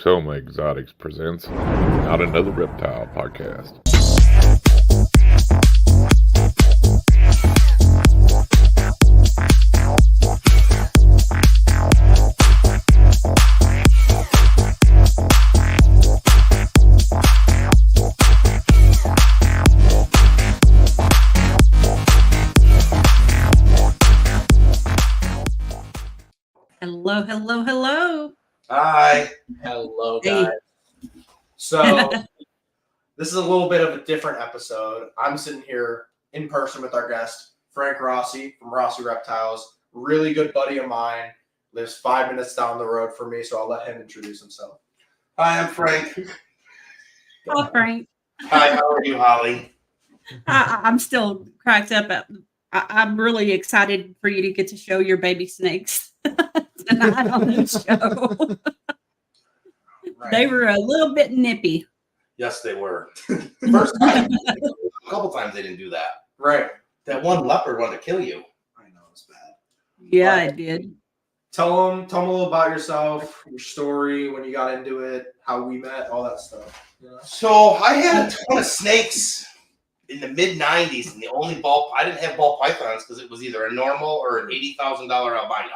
M&K Exotics presents Not Another Reptile podcast. Hello, hello, hello. Hi. Hello, guys. Hey. So, this is a little bit of a different episode. I'm sitting here in person with our guest, Frank Rossi from Rossi Reptiles. Really good buddy of mine. Lives 5 minutes down the road from me, so I'll let him introduce himself. Hi, I'm Frank. Hello, Frank. Hi, how are you, Holly? I'm still cracked up. I'm really excited for you to get to show your baby snakes tonight on the show. Right. They were a little bit nippy. Yes, they were. First time. A couple times they didn't do that. Right. That one leopard wanted to kill you. I know, it's bad. Yeah, I did. Tell them a little about yourself, your story, when you got into it, how we met, all that stuff. You know? So I had a ton of snakes in the mid-'90s, and the only I didn't have ball pythons because it was either a normal or an $80,000 albino.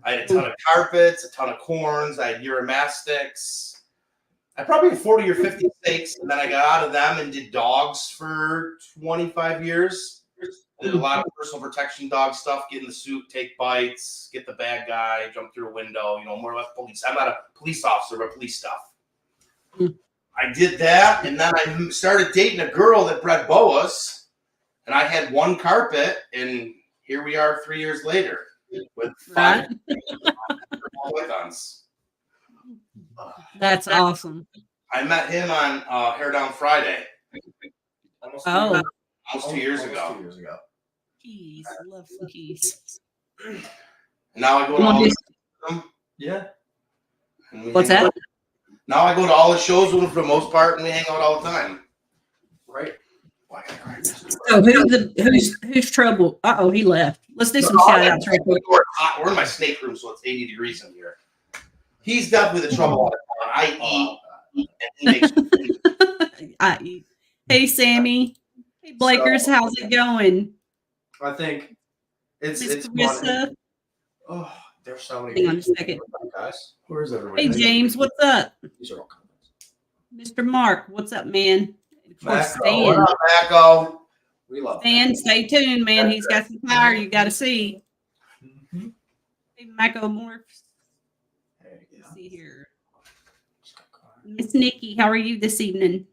I had a ton of carpets, a ton of corns, I had uromastics. I probably had 40 or 50 snakes, and then I got out of them and did dogs for 25 years. I did a lot of personal protection dog stuff, get in the suit, take bites, get the bad guy, jump through a window, more or less police. I'm not a police officer, but police stuff. I did that, and then I started dating a girl that bred boas, and I had one carpet, and here we are 3 years later with 5 pythons. That's awesome. I met him on Hair Down Friday. Almost Oh, Almost 2 years almost ago. 2 years ago. keys. I love some keys. And now I go to all the Yeah. What's that? Now I go to all the shows with him for the most part, and we hang out all the time. Right. Why can't I write this? So who's trouble? Uh-oh, he left. Let's do some shout outs real quick. We're in my snake room, so it's 80 degrees in here. He's definitely the trouble. I eat, and he makes I eat. Hey, Sammy. Hey, Blakers, how's it going? I think it's Miss fun. Carissa. Oh, there's so many. Hang on just a second. Guys, where's everybody? Hey, James, what's up? These are all comments. Mr. Mark, what's up, man? Of course, Macco. What Stan. up, Macco? We love Stan, stay tuned, man. He's got some power you got to see. Mm-hmm. Hey, Michael Morphs. There you Let's go. see here. Miss Nikki, how are you this evening?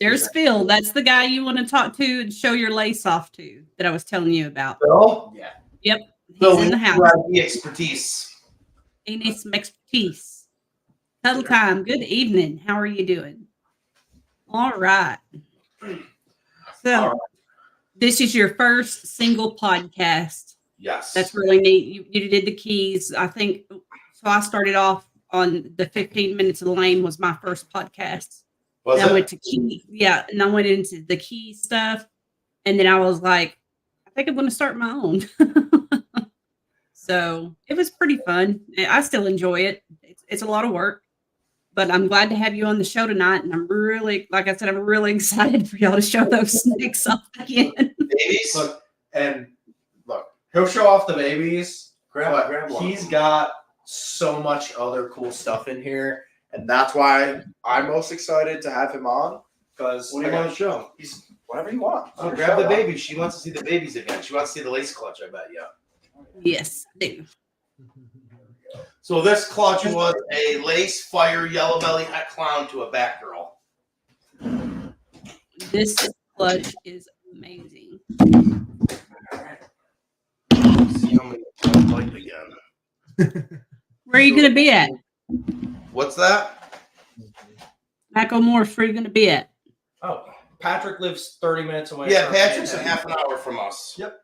There's Phil. That's the guy you want to talk to and show your lace off to that I was telling you about. Phil? Yeah. Yep. He's Phil, in the house. the expertise. He needs some expertise. Cuddle time. Good evening. How are you doing? All right. So, this is your first single podcast. Yes. That's really neat. You did the keys. I think so. I started off on the 15 minutes of the lane was my first podcast. Was And I it? went to key. Yeah. And I went into the key stuff. And then I was like, I think I'm going to start my own. So it was pretty fun. I still enjoy it. It's a lot of work, but I'm glad to have you on the show tonight. And I'm really, like I said, I'm really excited for y'all to show those snakes off again. Babies? Look, he'll show off the babies. Grab one. He's got so much other cool stuff in here, and that's why I'm most excited to have him on. Because What do you want to show? He's whatever you want. Oh, grab the baby. She wants to see the babies again. She wants to see the lace clutch, I bet, yeah. Yes, I do. So this clutch was a lace fire yellow belly hat clown to a bat girl. This clutch is amazing. See how many bite again. Where are you going to be at? What's that? Macklemore, where are you going to be at? Oh, Patrick lives 30 minutes away. Yeah, from Patrick's me. a half an hour from us. Yep.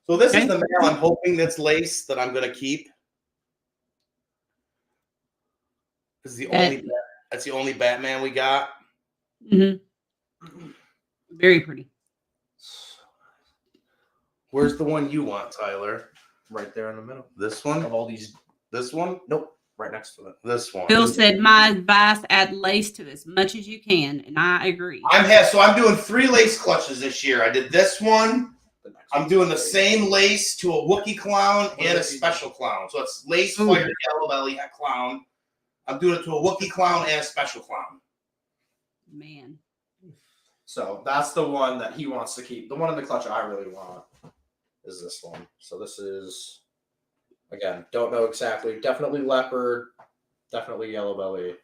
So this Okay. is the male I'm hoping that's lace that I'm gonna keep. This is the only that's the only Batman we got. Mm-hmm. Very pretty. Where's the one you want, Tyler? Right there in the middle This one? of all these This one? Nope, right next to it. This one. Bill said, my advice, add lace to as much as you can. And I agree. I'm doing 3 lace clutches this year. I did this one. I'm doing the same lace to a Wookiee clown and a special clown. So it's lace, fire, yellow belly, hat clown. I'm doing it to a Wookiee clown and a special clown. Man. So that's the one that he wants to keep. The one in the clutch I really want is this one. So this is, again, don't know exactly. Definitely leopard, definitely yellow belly.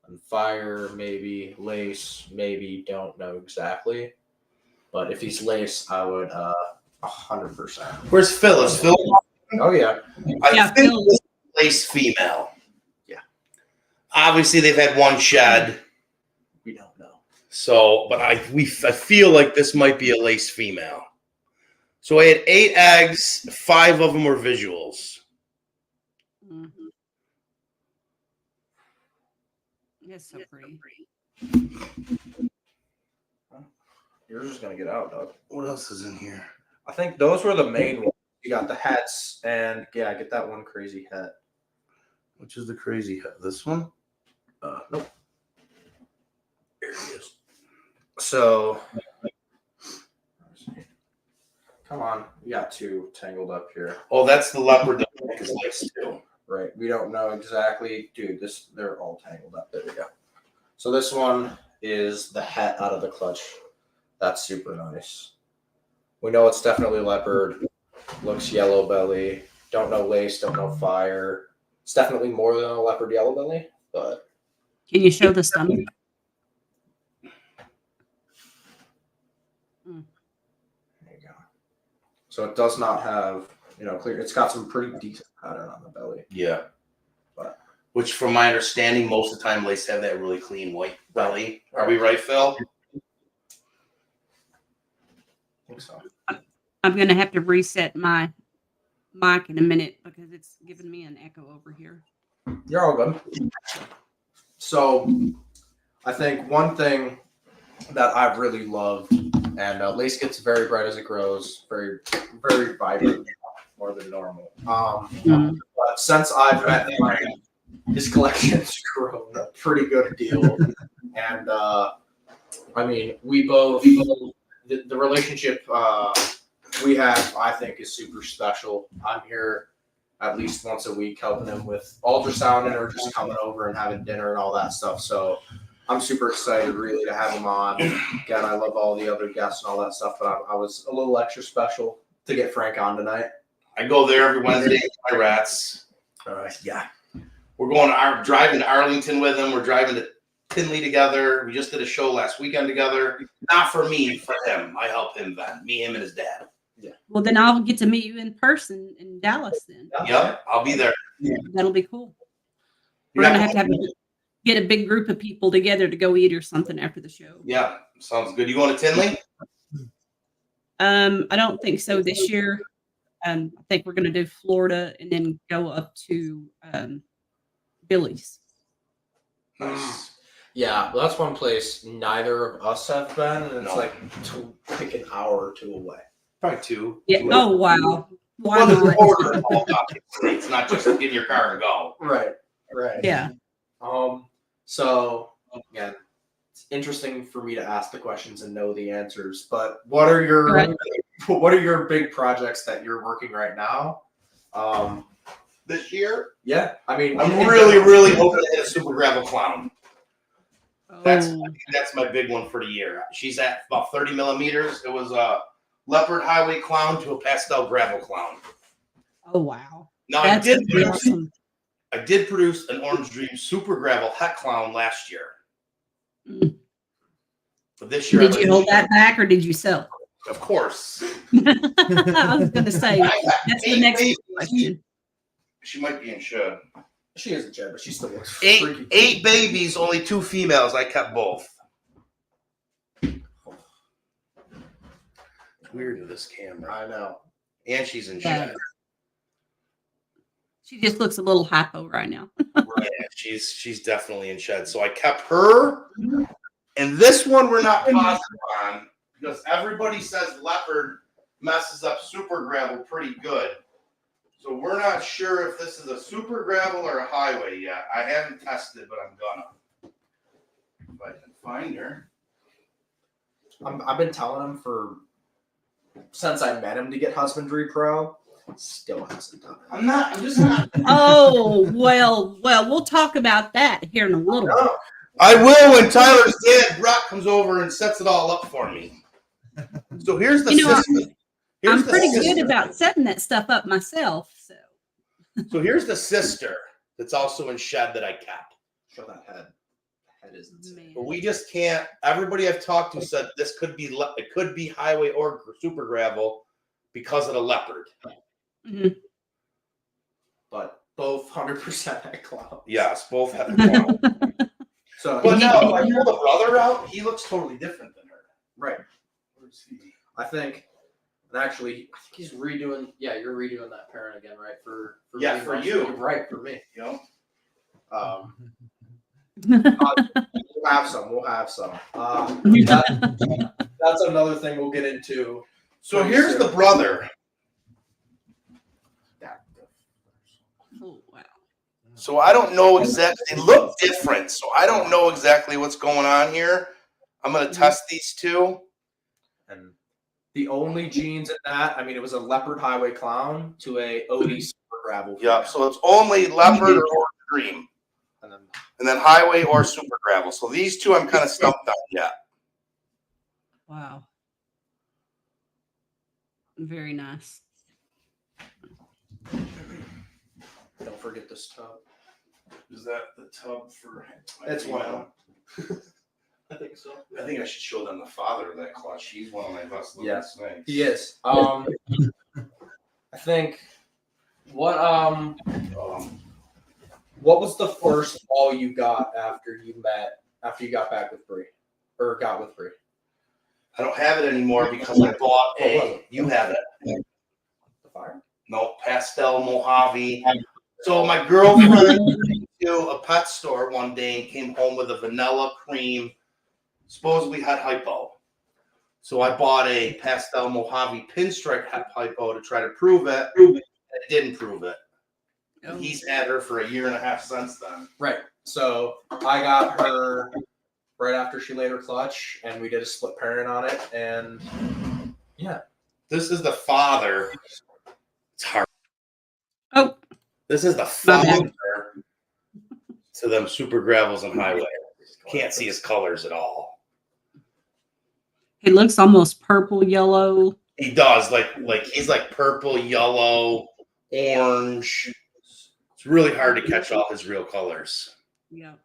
And fire, maybe. Lace, maybe. Don't know exactly. But if he's lace, I would 100%. Where's Phil? Is Phil? Oh, yeah. I think this is lace female. Yeah. Obviously, they've had one shed. We don't know. So, but I feel like this might be a lace female. So I had 8 eggs. 5 of them were visuals. Mm-hmm. That's so pretty. Yours is going to get out, Doug. What else is in here? I think those were the main ones. You got the hats, and yeah, get that one crazy hat. Which is the crazy hat? This one? Nope. There he is. So, come on. We got 2 tangled up here. Oh, that's the leopard that is lace too. Right. We don't know exactly. Dude, they're all tangled up. There we go. So this one is the hat out of the clutch. That's super nice. We know it's definitely leopard. Looks yellow belly. Don't know lace. Don't know fire. It's definitely more than a leopard yellow belly, but. Can you show the stomach? There you go. So it does not have, clear. It's got some pretty decent pattern on the belly. Yeah. But which, from my understanding, most of the time lace have that really clean white belly. Are we right, Phil? I think so. I'm going to have to reset my mic in a minute because it's giving me an echo over here. You're all good. So I think one thing that I've really loved, and lace gets very bright as it grows, very, very vibrant, more than normal. But since I've met Frank, his collection's grown a pretty good deal. And I mean, we both, the relationship we have, I think, is super special. I'm here at least once a week helping him with ultrasounding or just coming over and having dinner and all that stuff. So I'm super excited really to have him on. Again, I love all the other guests and all that stuff, but I was a little extra special to get Frank on tonight. I go there every Wednesday with my rats. Yeah. We're driving to Arlington with him. We're driving to Tinley together. We just did a show last weekend together. Not for me, for him. I help him then. Me, him, and his dad. Yeah. Well, then I'll get to meet you in person in Dallas then. Yep, I'll be there. That'll be cool. We're going to have get a big group of people together to go eat or something after the show. Yeah, sounds good. You going to Tinley? I don't think so this year. I think we're going to do Florida and then go up to Billy's. Nice. Yeah, well, that's one place neither of us have been, and it's like an hour or 2 away. Probably 2. Yeah. Oh, wow. Why Well, the not? border of all It's not just get in your car and go. Right. Yeah. So again, it's interesting for me to ask the questions and know the answers. But what are your big projects that you're working right now? This year? Yeah, I mean, I'm really hoping to hit a super gravel clown. Oh, That's my big one for the year. She's at about 30 millimeters. It was a leopard highway clown to a pastel gravel clown. oh wow. Now That's awesome. I did produce an Orange Dream super gravel het clown last year. But this year, Did you hold that back or did you sell? Of course. I was going to say that's the next question. She might be in shed. She is a jet, but she still looks Eight babies, only 2 females. I kept both. It's weird with this camera. I know. And she's in shed. She just looks a little hypo right now. Right. She's definitely in shed. So I kept her. And this one we're not positive on because everybody says leopard messes up super gravel pretty good. So we're not sure if this is a super gravel or a highway yet. I haven't tested it, but I'm gonna. If I can find her. I've been telling him since I met him to get Husbandry Pro. Still hasn't done it. I'm just not. Oh, well, we'll talk about that here in a little bit. I will when Tyler's dad, Brock, comes over and sets it all up for me. So here's the system. I'm pretty good about setting that stuff up myself. So here's the sister that's also in shed that I kept. Show that head. The head is insane. But we just can't. Everybody I've talked to said this could be highway or super gravel because of the leopard. Mm-hmm. But both 100% had clout. Yes, both have clout. So, but no, I pulled the brother out. He looks totally different than her. Right. Where's he? I think he's redoing. Yeah, you're redoing that parent again, right? For Yeah, me, for Rossi. you. You're right, for me. You know. We'll have some. That's another thing we'll get into. So here's the brother. Oh, wow. So I don't know exactly. They look different. So I don't know exactly what's going on here. I'm gonna test these two. And the only genes in that, I mean, it was a leopard highway clown to a OD super gravel. Yeah. So it's only leopard or cream, And and then highway or super gravel. So these two I'm kind of stumped on yet. Wow. Very nice. don't forget this tub. Is that the tub for? It's one of them. I think so. I think I should show them the father of that clutch. He's one of my best looking snakes. He is. I think what was the first ball you got after you got back with Bree or got with Bree? I don't have it anymore because I bought a. You have it. The fire. No, pastel Mojave. So my girlfriend went to a pet store one day and came home with a vanilla cream. Supposedly had hypo. So I bought a pastel Mojave pinstripe hypo to try to prove it. It didn't prove it. Oh. He's had her for a year and a half since then. Right. So I got her right after she laid her clutch, and we did a split parent on it, and yeah. This is the father. It's hard. Oh. This is the father to them super gravels and highway. Can't see his colors at all. He looks almost purple yellow. He does, like he's like purple, yellow, orange. It's really hard to catch all his real colors. Yeah.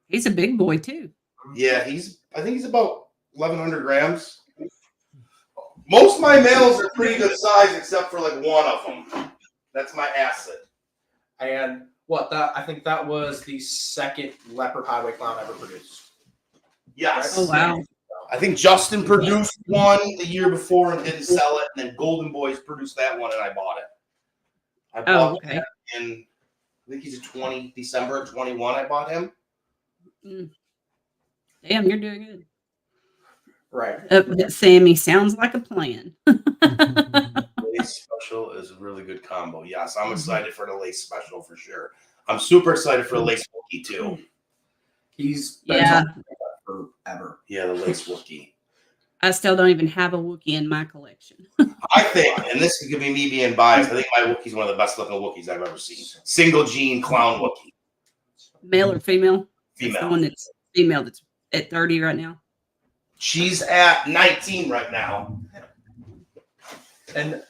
He's a big boy too. Yeah, I think he's about 1,100 grams. Most of my males are pretty good size, except for like one of them. That's my acid. And I think that was the second leopard highway clown ever produced. Yes. Oh wow. I think Justin produced one the year before and didn't sell it, and then Golden Boys produced that one, and I bought it. I bought okay. that in, I think he's December of 21. I bought him. Damn, you're doing good. Right. Sammy, sounds like a plan. Lace special is a really good combo. Yes, I'm excited for the lace special for sure. I'm super excited for the lace Wookie too. He's been talking about that forever. Yeah, the lace Wookie. I still don't even have a Wookiee in my collection. I think, and this could be me being biased, I think my Wookiee's one of the best looking Wookiees I've ever seen. Single gene clown Wookie. Male or female? Female. That's the one that's female that's at 30 right now. She's at 19 right now. And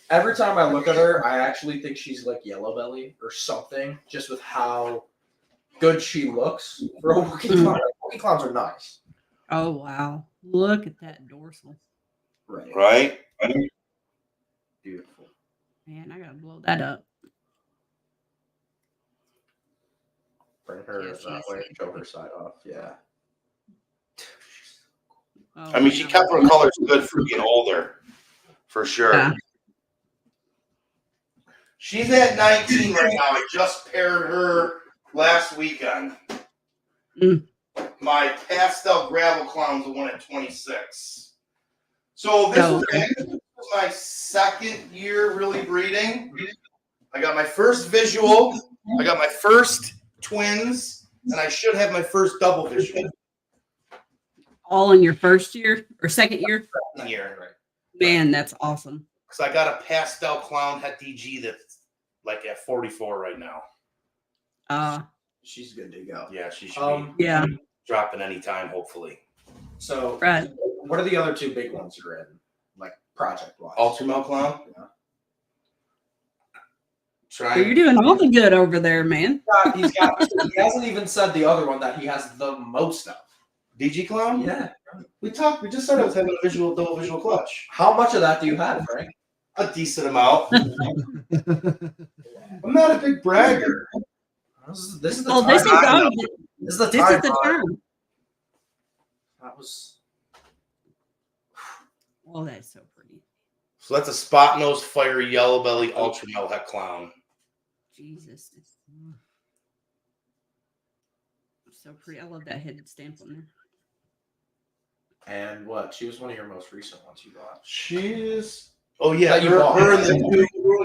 every time I look at her, I actually think she's like Yellow Belly or something, just with how good she looks for a Wookiee clown. Wookiee clowns are nice. Oh wow. Look at that dorsal. Right? Beautiful. Man, I gotta blow that up. Bring her Yes, that way and show her side off. Yeah. Oh, I mean, she kept her colors good for being older, for sure. Yeah. She's at 19 right now. I just paired her last weekend. My pastel gravel clown's the one at 26. So this was my second year really breeding. I got my first visual. I got my first twins, and I should have my first double visual. All in your first year or second year? Year, right? Man, that's awesome. Because I got a pastel clown het DG that's like at 44 right now. She's good to go. Yeah, she should be dropping anytime, hopefully. So, Right. what are the other two big ones you're in, like project-wise? Ultramel clown. Yeah. So you're doing all the good over there, man. He hasn't even said the other one that he has the most of. DG clown? Yeah. We just said I was having a double visual clutch. How much of that do you have, Frank? A decent amount. I'm not a big bragger. This is the Well, time. this is This is the this time. is the term. That was. Oh, that's so pretty. So that's a spot nose fiery yellow belly ultramel het clown. Jesus. So pretty. I love that headed stamp on there. And what? She was one of your most recent ones you bought. She's. Oh yeah, That you bought. her and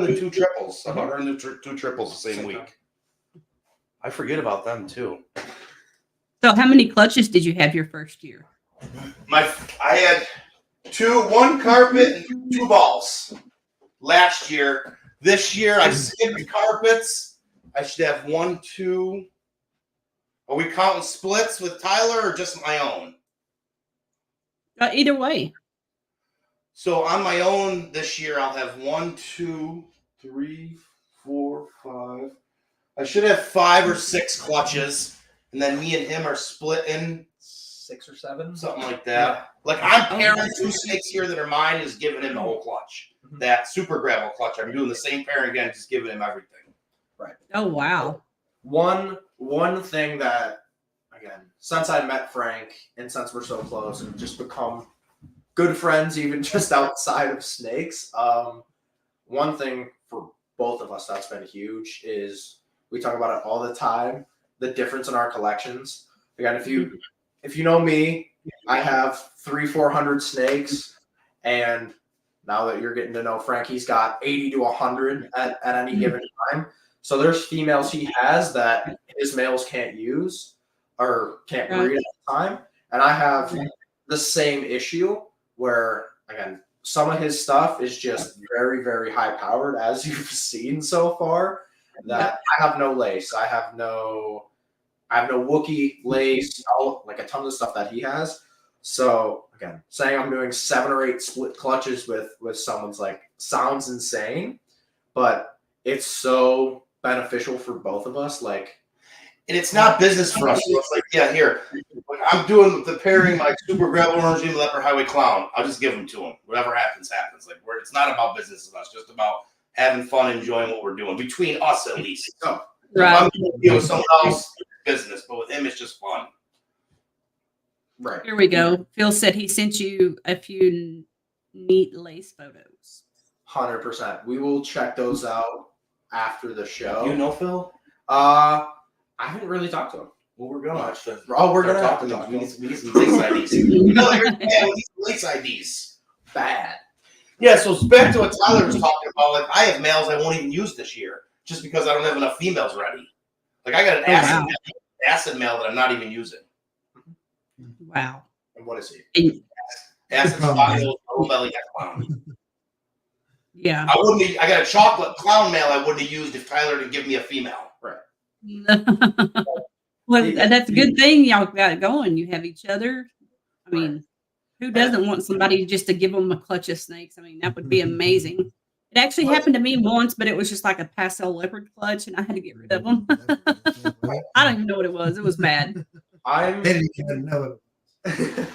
the two triples. I bought her and the two triples the same week. I forget about them too. So how many clutches did you have your first year? I had one carpet and 2 balls last year. This year I skipped carpets. I should have 1, 2. Are we counting splits with Tyler or just my own? Either way. So on my own this year, I'll have 1, 2, 3, 4, 5. I should have 5 or 6 clutches, and then me and him are splitting 6 or 7, something like that. Like I'm pairing 2 snakes here that are mine, is giving him the whole clutch. That super gravel clutch. I'm doing the same pairing again, just giving him everything. Right. Oh wow. One thing that, again, since I met Frank and since we're so close and just become good friends, even just outside of snakes, one thing for both of us that's been huge is we talk about it all the time, the difference in our collections. Again, if you know me, I have 300-400 snakes, and now that you're getting to know Frank, he's got 80 to 100 at any given time. So there's females he has that his males can't use or can't breed at the time. And I have the same issue where, again, some of his stuff is just very, very high powered, as you've seen so far, that I have no lace. I have no Wookiee lace, like a ton of stuff that he has. So again, saying I'm doing 7 or 8 split clutches with someone's like sounds insane, but it's so beneficial for both of us. Like, and it's not business for us. So it's like, yeah, here, like I'm doing the pairing my super gravel orange and leopard highway clown. I'll just give them to him. Whatever happens, happens. Like it's not about business with us, just about having fun, enjoying what we're doing between us at least. So, Right. if I'm going to deal with someone else, business, but with him, it's just fun. right. Here we go. Phil said he sent you a few neat lace photos. 100%. We will check those out after the show. You know Phil? I haven't really talked to him. Well, we're gonna. We're gonna have to talk to We him. need some lace IDs. You know, every man needs lace IDs. Bad. Yeah, so it's back to what Tyler was talking about. Like, I have males I won't even use this year just because I don't have enough females ready. Like, I got an acid male that I'm not even using. Wow. And what is he? Acid spot nose, low belly hat clown. Yeah. I got a chocolate clown male I wouldn't have used if Tyler didn't give me a female. Right. Well, that's a good thing y'all got going. You have each other. I mean, who doesn't want somebody just to give them a clutch of snakes? I mean, that would be amazing. It actually happened to me once, but it was just like a pastel leopard clutch, and I had to get rid of them. I don't even know what it was. It was bad. I'm They didn't even know it.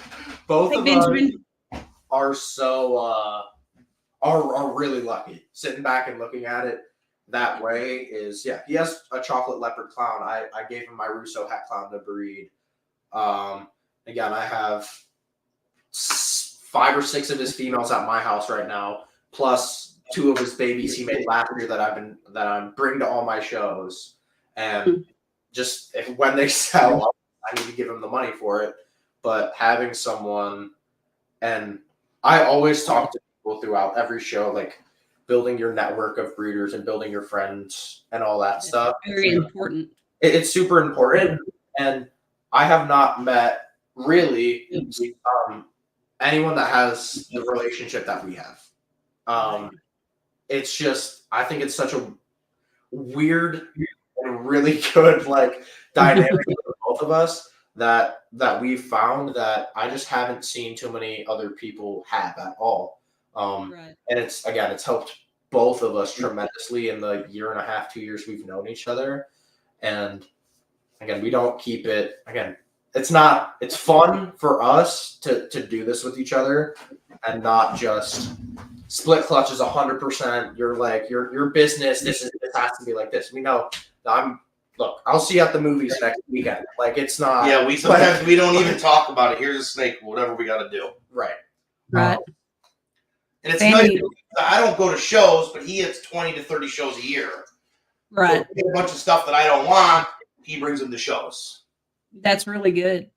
both Hey, of Benjamin. us are so are really lucky. Sitting back and looking at it that way is he has a chocolate leopard clown. I gave him my Russo hat clown to breed. Again, I have 5 or 6 of his females at my house right now, plus 2 of his babies he made last year that I'm bringing to all my shows. And just when they sell, I need to give them the money for it. But having someone, and I always talk to people throughout every show, like, building your network of breeders and building your friends and all that stuff. Very important. It's super important. And I have not met really anyone that has the relationship that we have. It's just, I think it's such a weird and really good like dynamic for both of us that we've found that I just haven't seen too many other people have at all. And it's helped both of us tremendously in the year and a half, 2 years we've known each other. And again, we don't keep it, it's fun for us to do this with each other and not just split clutches 100%. You're like, your business, this has to be like this. We know I'll see you at the movies next weekend. Like, it's not. Yeah, we don't even talk about it. Here's a snake, whatever we got to do. Right. And it's nice. I don't go to shows, but he hits 20 to 30 shows a year. Right. So a bunch of stuff that I don't want, he brings them to shows. That's really good.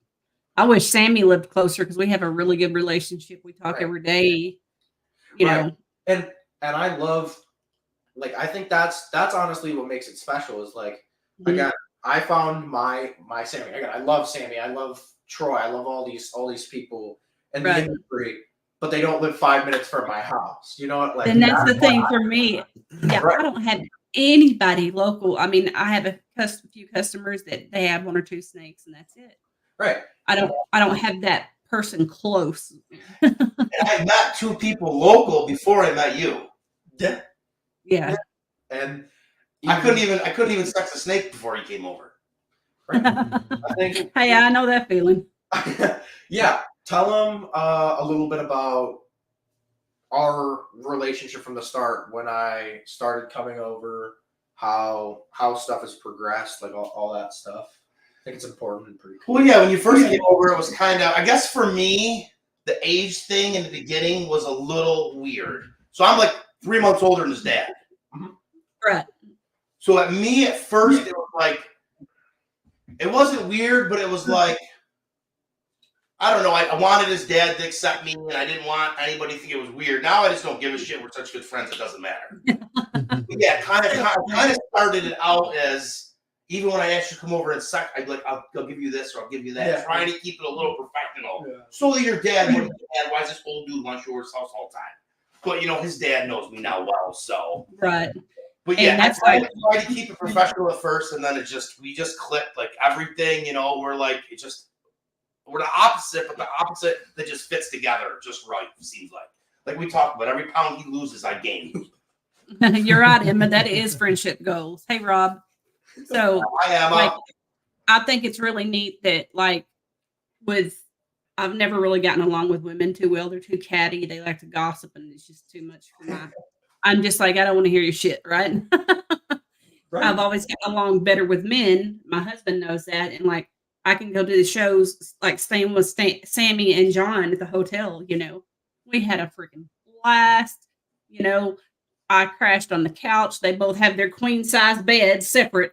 I wish Sammy lived closer because we have a really good relationship. We talk every day. You know. And I love, like, I think that's honestly what makes it special is like, again, I found my Sammy. Again, I love Sammy. I love Troy. I love all these people in the industry, but they don't live 5 minutes from my house. You know what? Like, and that's the thing for me. Yeah, I don't have anybody local. I mean, I have a few customers that they have 1 or 2 snakes, and that's it. Right. I don't have that person close. And I met 2 people local before I met you. Yeah. And I couldn't even sex a snake before he came over. Right. I think. Hey, I know that feeling. Yeah. Tell them a little bit about our relationship from the start when I started coming over, how stuff has progressed, like all that stuff. I think it's important and pretty cool. Well, yeah, when you first came over, it was kind of, I guess for me, the age thing in the beginning was a little weird. So I'm like 3 months older than his dad. Right. So at first, it was like, it wasn't weird, but it was like, I don't know. I wanted his dad to accept me, and I didn't want anybody to think it was weird. Now I just don't give a shit. We're such good friends, it doesn't matter. Yeah, kind of started it out as, even when I asked you to come over and suck, I'd be like, I'll give you this or I'll give you that. Trying to keep it a little professional. Yeah. So that your dad wouldn't be mad. Why is this old dude lunch over his house all the time? But, his dad knows me now well, so. Right. But yeah, I tried to keep it professional at first, and then we just clicked. Like, everything, we're like, we're the opposite, but the opposite that just fits together just right, seems like. Like we talked about, every pound he loses, I gain. You're right, Emma. That is friendship goals. Hey, Rob. So I think it's really neat that I've never really gotten along with women too well. They're too catty. They like to gossip, and it's just too much for I'm just like, I don't want to hear your shit, right? I've always gotten along better with men. My husband knows that, and I can go to the shows, like staying with Sammy and John at the hotel. We had a freaking blast. I crashed on the couch. They both have their queen size beds separate,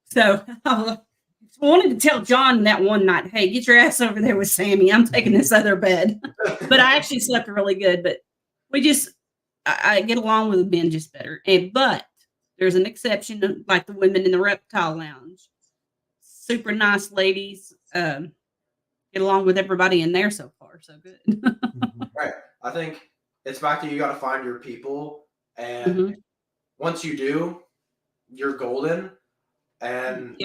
So I wanted to tell John that one night, hey, get your ass over there with Sammy. I'm taking this other bed. But I actually slept really good. But I get along with the men just better. But there's an exception, like the women in the Reptile Lounge. Super nice ladies. Get along with everybody in there so far. So good. Right. I think it's back to you got to find your people. And once you do, you're golden. And,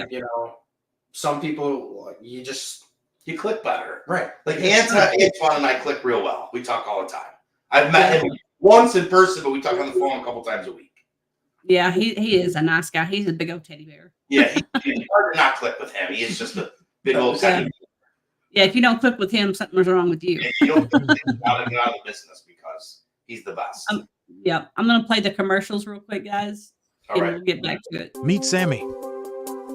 some people, you click better. Right. Like Antoine and I click real well. We talk all the time. I've met him once in person, but we talk on the phone a couple times a week. Yeah, he is a nice guy. He's a big old teddy bear. Yeah, it's hard to not click with him. He is just a big old teddy bear. Yeah, if you don't click with him, something's wrong with you. Yeah, you don't get out of the business because he's the best. I'm going to play the commercials real quick, guys. All right. We'll get back to it. Meet Sammy,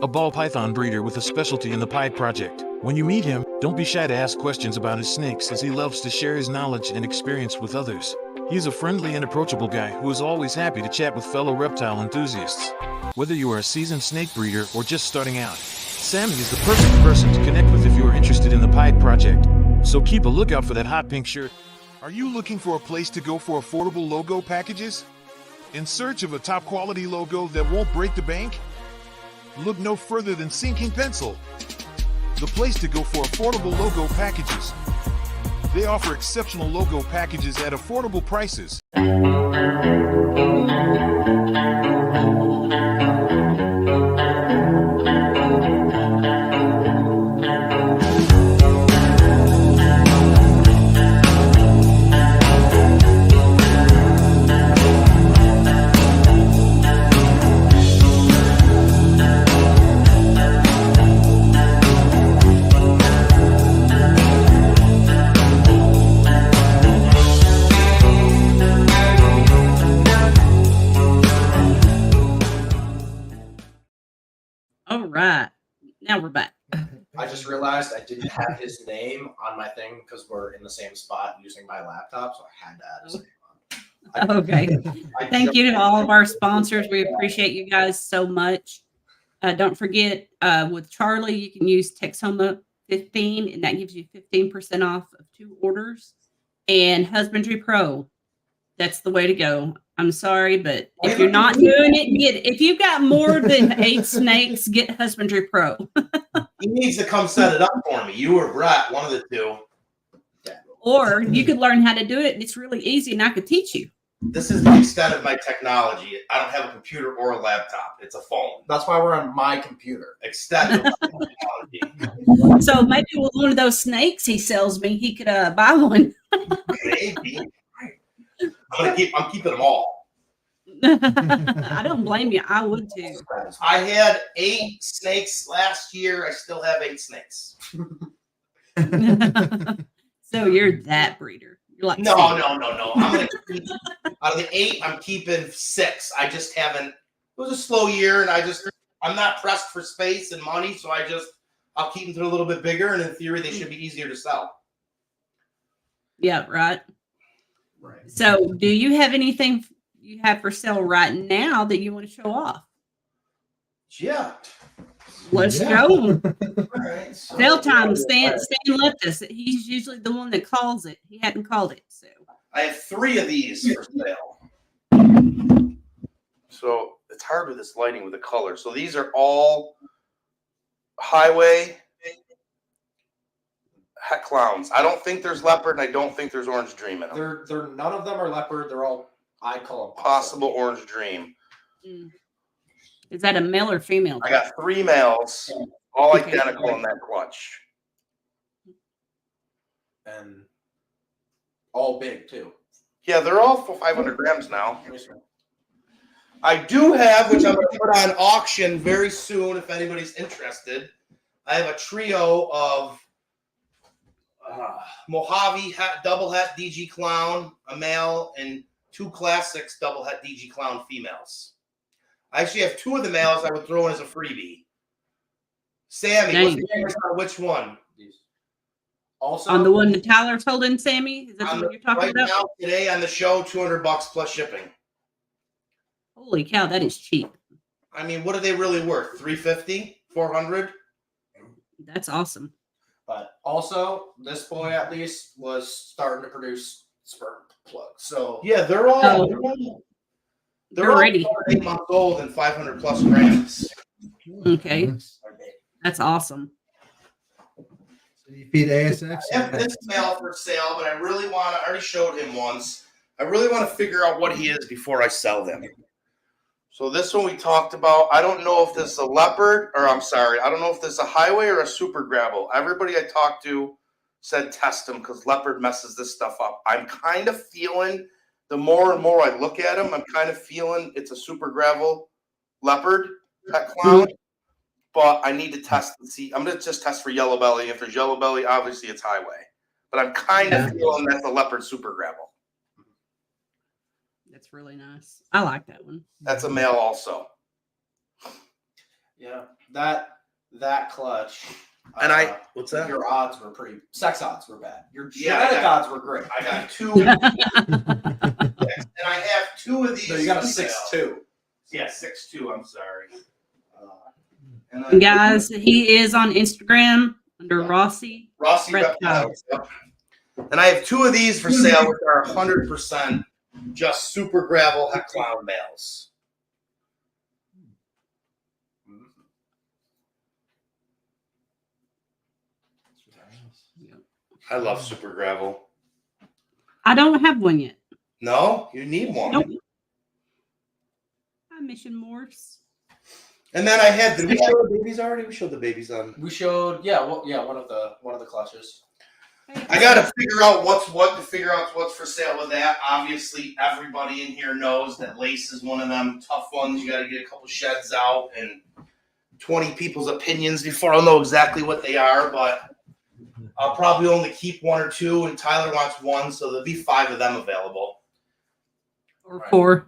a ball python breeder with a specialty in the pipe project. When you meet him, don't be shy to ask questions about his snakes, as he loves to share his knowledge and experience with others. He's a friendly and approachable guy who is always happy to chat with fellow reptile enthusiasts. Whether you are a seasoned snake breeder or just starting out, Sammy is the perfect person to connect with if you are interested in the pipe project. So keep a lookout for that hot pink shirt. Are you looking for a place to go for affordable logo packages? In search of a top quality logo that won't break the bank? Look no further than SinkingPencil, the place to go for affordable logo packages. They offer exceptional logo packages at affordable prices. All right. Now we're back. I just realized I didn't have his name on my thing because we're in the same spot using my laptop, so I had to add his name on. Okay. Thank you to all of our sponsors. We appreciate you guys so much. Don't forget, with Charlie, you can use Texoma 15, and that gives you 15% off of 2 orders. And Husbandry Pro, that's the way to go. I'm sorry, but if you're not doing it, if you've got more than 8 snakes, get Husbandry Pro. He needs to come set it up for me. You or Brett, one of the two. Or you could learn how to do it. It's really easy, and I could teach you. This is the extent of my technology. I don't have a computer or a laptop. It's a phone. That's why we're on my computer. Extent of my technology. So maybe with one of those snakes he sells me, he could buy one. Maybe. I'm keeping them all. I don't blame you. I would too. I had 8 snakes last year. I still have 8 snakes. So you're that breeder. You're like No. I'm gonna keep, out of the 8, I'm keeping 6. I just haven't. It was a slow year, and I'm not pressed for space and money, so I'll keep them to a little bit bigger, and in theory, they should be easier to sell. Yeah, right. Right. So, do you have anything you have for sale right now that you want to show off? Yeah. Let's Yeah. go. All right. So Sale time. Stan left us. He's usually the one that calls it. He hadn't called it. So I have 3 of these for sale. So it's hard with this lighting with the color. So these are all highway heck clowns. I don't think there's leopard, and I don't think there's orange dream in them. They're none of them are leopard. They're all, I call them Possible orange dream. is that a male or female? I got 3 males, all Okay. identical in that clutch. and all big too. Yeah, they're all for 500 grams now. I do have, which I'm going to put on auction very soon if anybody's interested. I have a trio of Mojave double het DG clown, a male, and 2 classics double het DG clown females. I actually have 2 of the males I would throw in as a freebie. Sammy, Dang. what's the name on which one? Also, On the one that Tyler's holding, Sammy? Is that the On one you're talking right about? now, today on the show, $200 plus shipping. Holy cow, that is cheap. I mean, what are they really worth? $350, $400? That's awesome. but also this boy at least was starting to produce sperm plugs. So Yeah, they're all Oh. they're They're all ready. 8 months old and 500 plus grams. Okay, that's awesome. So you feed ASX? I have this male for sale, but I already showed him once. I really want to figure out what he is before I sell him. So this one we talked about. I don't know if this is a leopard, or I'm sorry, I don't know if this is a highway or a super gravel. Everybody I talked to said test him because leopard messes this stuff up. I'm kind of feeling, the more and more I look at him, I'm kind of feeling it's a super gravel leopard pet clown. But I need to test and see. I'm going to just test for yellow belly. If there's yellow belly, obviously it's highway. But I'm kind of feeling that's a leopard super gravel. That's really nice. I like that one. That's a male also. yeah, that clutch. And what's that? Your odds were sex odds were bad. Your Yeah, genetic odds were great. I got 2. And I have 2 of these. So you got a female. 6'2". Yeah, 6'2". I'm sorry. And guys, he is on Instagram under Rossi. Rossi Reptiles. Reptiles. Yep. And I have 2 of these for sale, which are 100% just super gravel heck clown males. I love super gravel. I don't have one yet. No, you need one. Nope. Hi, Mission Morphs. And then I had. Did we show the babies already? We showed the babies on. We showed, one of the clutches. I got to figure out what's what to figure out what's for sale with that. Obviously, everybody in here knows that lace is one of them tough ones. You got to get a couple sheds out and 20 people's opinions before I'll know exactly what they are. But I'll probably only keep one or two, and Tyler wants one, so there'll be 5 of them available. Or 4.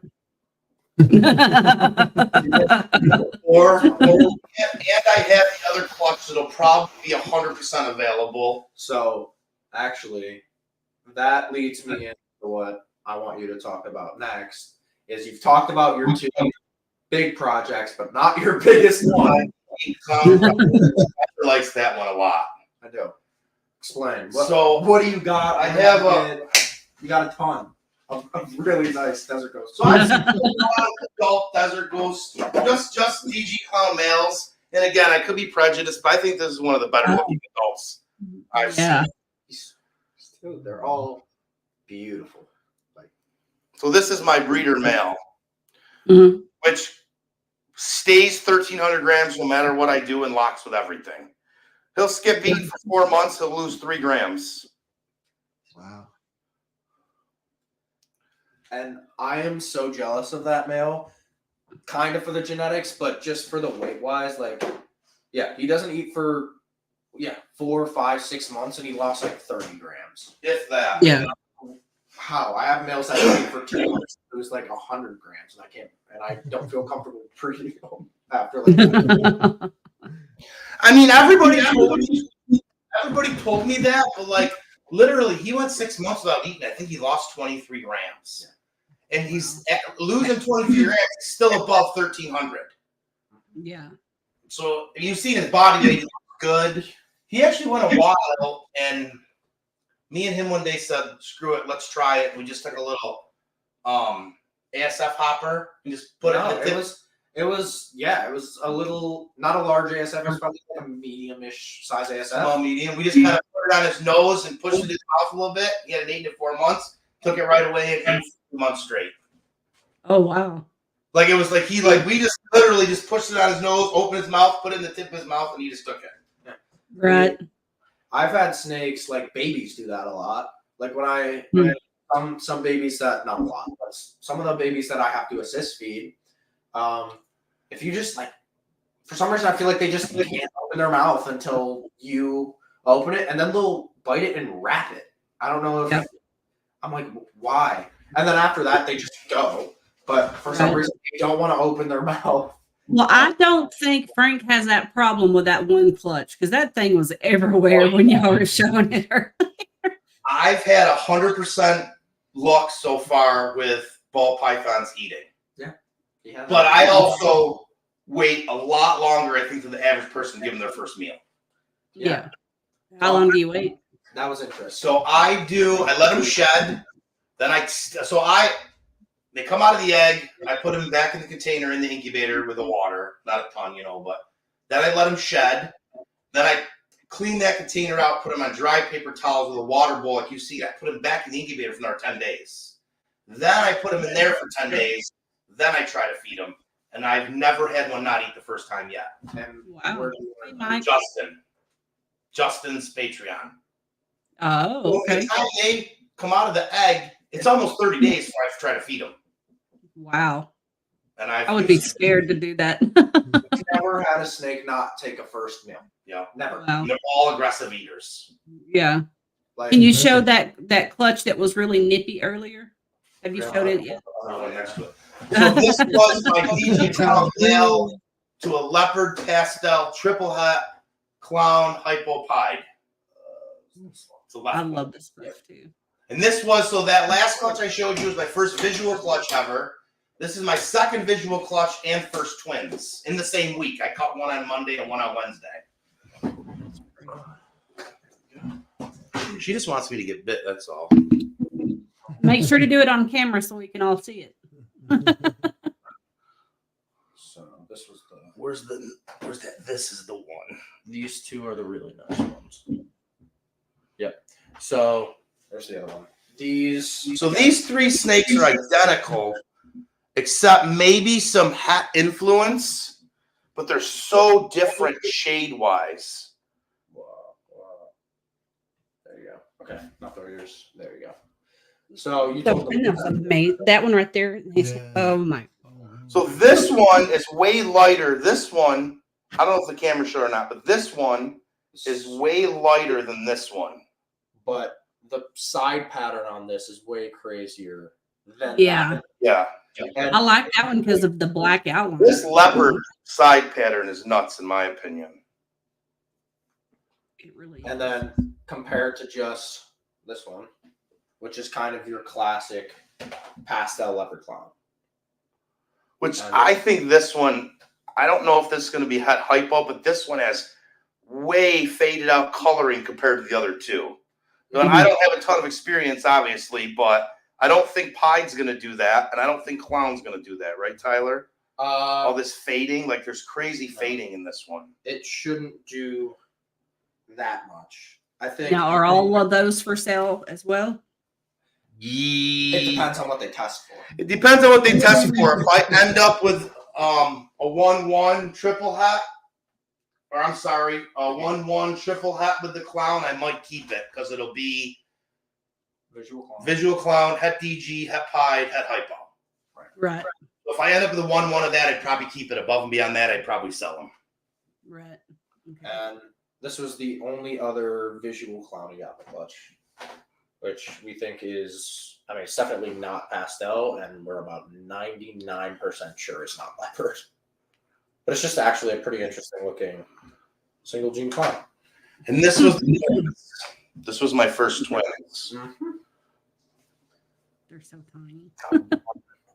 Or and I have the other clutch that'll probably be 100% available. So actually, that leads me into what I want you to talk about next. Is you've talked about your 2 big projects, but not your biggest one. Tyler likes that one a lot. I do. Explain. What do you got? I have you got a ton of really nice desert ghosts. So I see adult desert ghosts, just DG clown males. And again, I could be prejudiced, but I think this is one of the better looking adults I've seen. Dude, they're all beautiful. So this is my breeder male, which stays 1,300 grams no matter what I do and locks with everything. He'll skip eating for 4 months. He'll lose 3 grams. Wow. And I am so jealous of that male, kind of for the genetics, but just for the weight wise, he doesn't eat for 4, 5, 6 months, and he lost 30 grams. If that. Yeah. How? I have males that eat for 2 months. It was 100 grams, and I don't feel comfortable breeding them after that. I mean, everybody told me that, but literally, he went 6 months without eating. I think he lost 23 grams. And he's losing 23 grams, still above 1,300. Yeah. So you've seen his body weight, he looks good. He actually went a while, and me and him one day said, screw it, let's try it. We just took a little ASF hopper and just put it in the tip. It was a little, not a large ASF, it was probably a medium-ish size ASF. Small, medium. We just kind of put it on his nose and pushed it in his mouth a little bit. He had it 8 to 4 months, took it right away, and 2 months straight. Oh, wow. It was we just literally just pushed it on his nose, opened his mouth, put it in the tip of his mouth, and he just took it. Yeah. Right. I've had snakes, babies do that a lot. When some babies that, not a lot, but some of the babies that I have to assist feed, if you just for some reason I feel like they just can't open their mouth until you open it, and then they'll bite it and wrap it. I don't know if I'm why? And then after that they just go. But for some reason they don't want to open their mouth. Well, I don't think Frank has that problem with that one clutch, because that thing was everywhere when y'all were showing it earlier. I've had 100% luck so far with ball pythons eating. Yeah. But I also wait a lot longer, I think, than the average person giving their first meal. Yeah. How long do you wait? That was interesting. So I let them shed. Then they come out of the egg. I put them back in the container in the incubator with the water, not a ton, but then I let them shed. Then I clean that container out, put them on dry paper towels with a water bowl like you see. I put them back in the incubator for another 10 days. Then I put them in there for 10 days. Then I try to feed them. And I've never had one not eat the first time yet. And Wow. Justin's Patreon. Oh, okay. By the time they come out of the egg, it's almost 30 days before I have to try to feed them. Wow. And I would be scared to do that. never had a snake not take a first meal. Yeah. Never. Wow. They're all aggressive eaters. Yeah. Can you show that clutch that was really nippy earlier? Have you showed it yet? Next to it. So this was my DG clown male to a leopard pastel triple hat clown hypopide. I love this clutch too. And this was, so that last clutch I showed you was my first visual clutch ever. This is my second visual clutch and first twins in the same week. I caught one on Monday and one on Wednesday. She just wants me to get bit, that's all. Make sure to do it on camera so we can all see it. So this was the. Where's that? This is the one. These two are the really nice ones. Yep. So there's the other one. So these three snakes are identical, except maybe some hat influence, but they're so different shade-wise. Wow. There you go. Okay, not the yours. There you go. So you told them That one right there. Yeah. Oh my. So this one is way lighter. This one, I don't know if the camera's sure or not, but this one is way lighter than this one. but the side pattern on this is way crazier than Yeah. that. Yeah. And I like that one because of the black outline. This leopard side pattern is nuts, in my opinion. It really And is. then compared to just this one, which is kind of your classic pastel leopard clown. Which I think this one, I don't know if this is going to be hypo, but this one has way faded out coloring compared to the other two. And I don't have a ton of experience, obviously, but I don't think Pied's going to do that, and I don't think Clown's going to do that, right, Tyler? All this fading, like there's crazy fading in this one. It shouldn't do that much. I think. Now, are all of those for sale as well? It depends on what they test for. It depends on what they test for. If I end up with a 1-1 triple hat, or I'm sorry, a 1-1 triple hat with the Clown, I might keep it because it'll be Visual Clown, Het DG, Het Pied, Het Hypo. Right. If I end up with a 1-1 of that, I'd probably keep it. Above and beyond that, I'd probably sell them. Right. Okay. And this was the only other visual clown we got in the clutch, which we think is, I mean, it's definitely not pastel, and we're about 99% sure it's not leopard. But it's just actually a pretty interesting looking single gene clown. And this was my first twins. They're so tiny.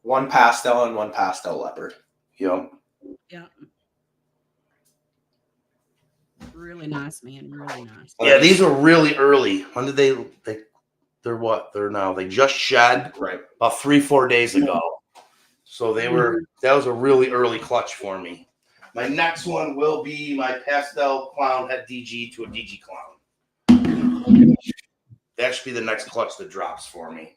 One pastel and one pastel leopard. Yep. Yeah. Really nice, man. Really nice. Yeah, these were really early. When did they're what? They're now, they just shed Right. about 3-4 days ago. So that was a really early clutch for me. My next one will be my pastel clown Het DG to a DG clown. That should be the next clutch that drops for me.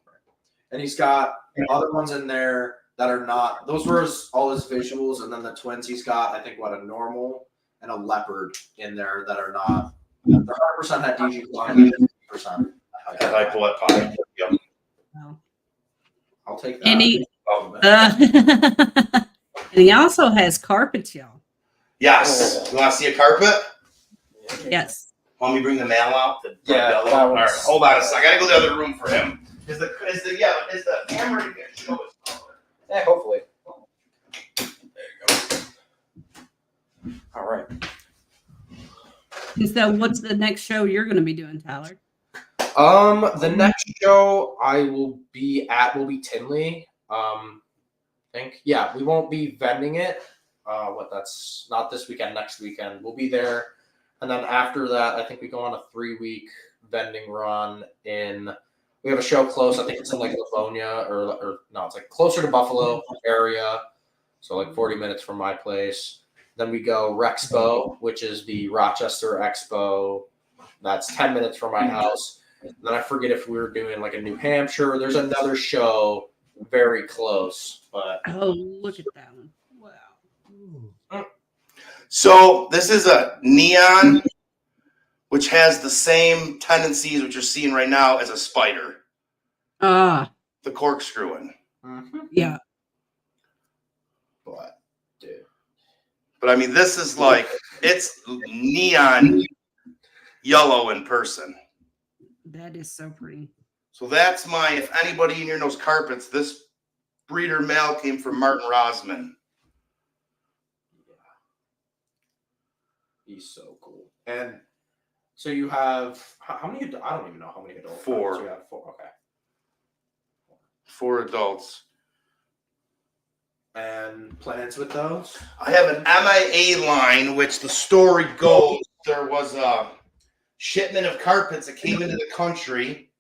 And he's got other ones in there that are not, those were all his visuals, and then the twins he's got, I think, a normal and a leopard in there that are not, they're 100% Het DG clown, 50% Het Hypo, Het Pied. Yep. Wow. I'll take that. And he also has carpets, y'all. Yes. You want to see a carpet? Yes. Want me to bring the mail out? Yeah, All that right, hold on a second. I gotta go to the other room for him. Is the camera gonna show his color? Yeah, hopefully. There you go. All right. And so, what's the next show you're going to be doing, Tyler? The next show I will be at will be Tinley. We won't be vending it. That's not this weekend, next weekend. We'll be there. And then after that, I think we go on a 3-week vending run we have a show close. I think it's in like Livonia or no, it's like closer to Buffalo area. So like 40 minutes from my place. Then we go Rexpo, which is the Rochester Expo. That's 10 minutes from my house. And then I forget if we were doing like a New Hampshire. There's another show very close, but Oh, look at that one. Wow. So this is a neon, which has the same tendencies which you're seeing right now as a spider. Ah, The corkscrewing. yeah. But I mean, this is like, it's neon yellow in person. That is so pretty. So that's if anybody in here knows carpets, this breeder male came from Martin Rosman. he's so cool. And so you have how many? I don't even know how many adults. 4. You have 4. Okay. 4 adults. And plans with those? I have an MIA line, which the story goes, there was a shipment of carpets that came into the country,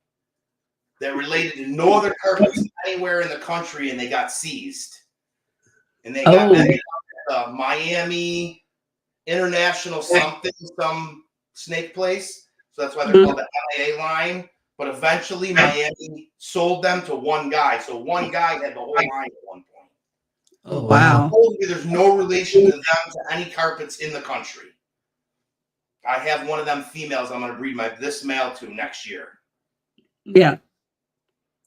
that related to no other carpets anywhere in the country, and they got seized. And they got Miami International something, some snake place. So that's why they're called the MAA line. But eventually Miami sold them to one guy. So one guy had the whole line at one point. Oh, wow. There's no relation to them to any carpets in the country. I have one of them females I'm going to breed this male to next year. Yeah.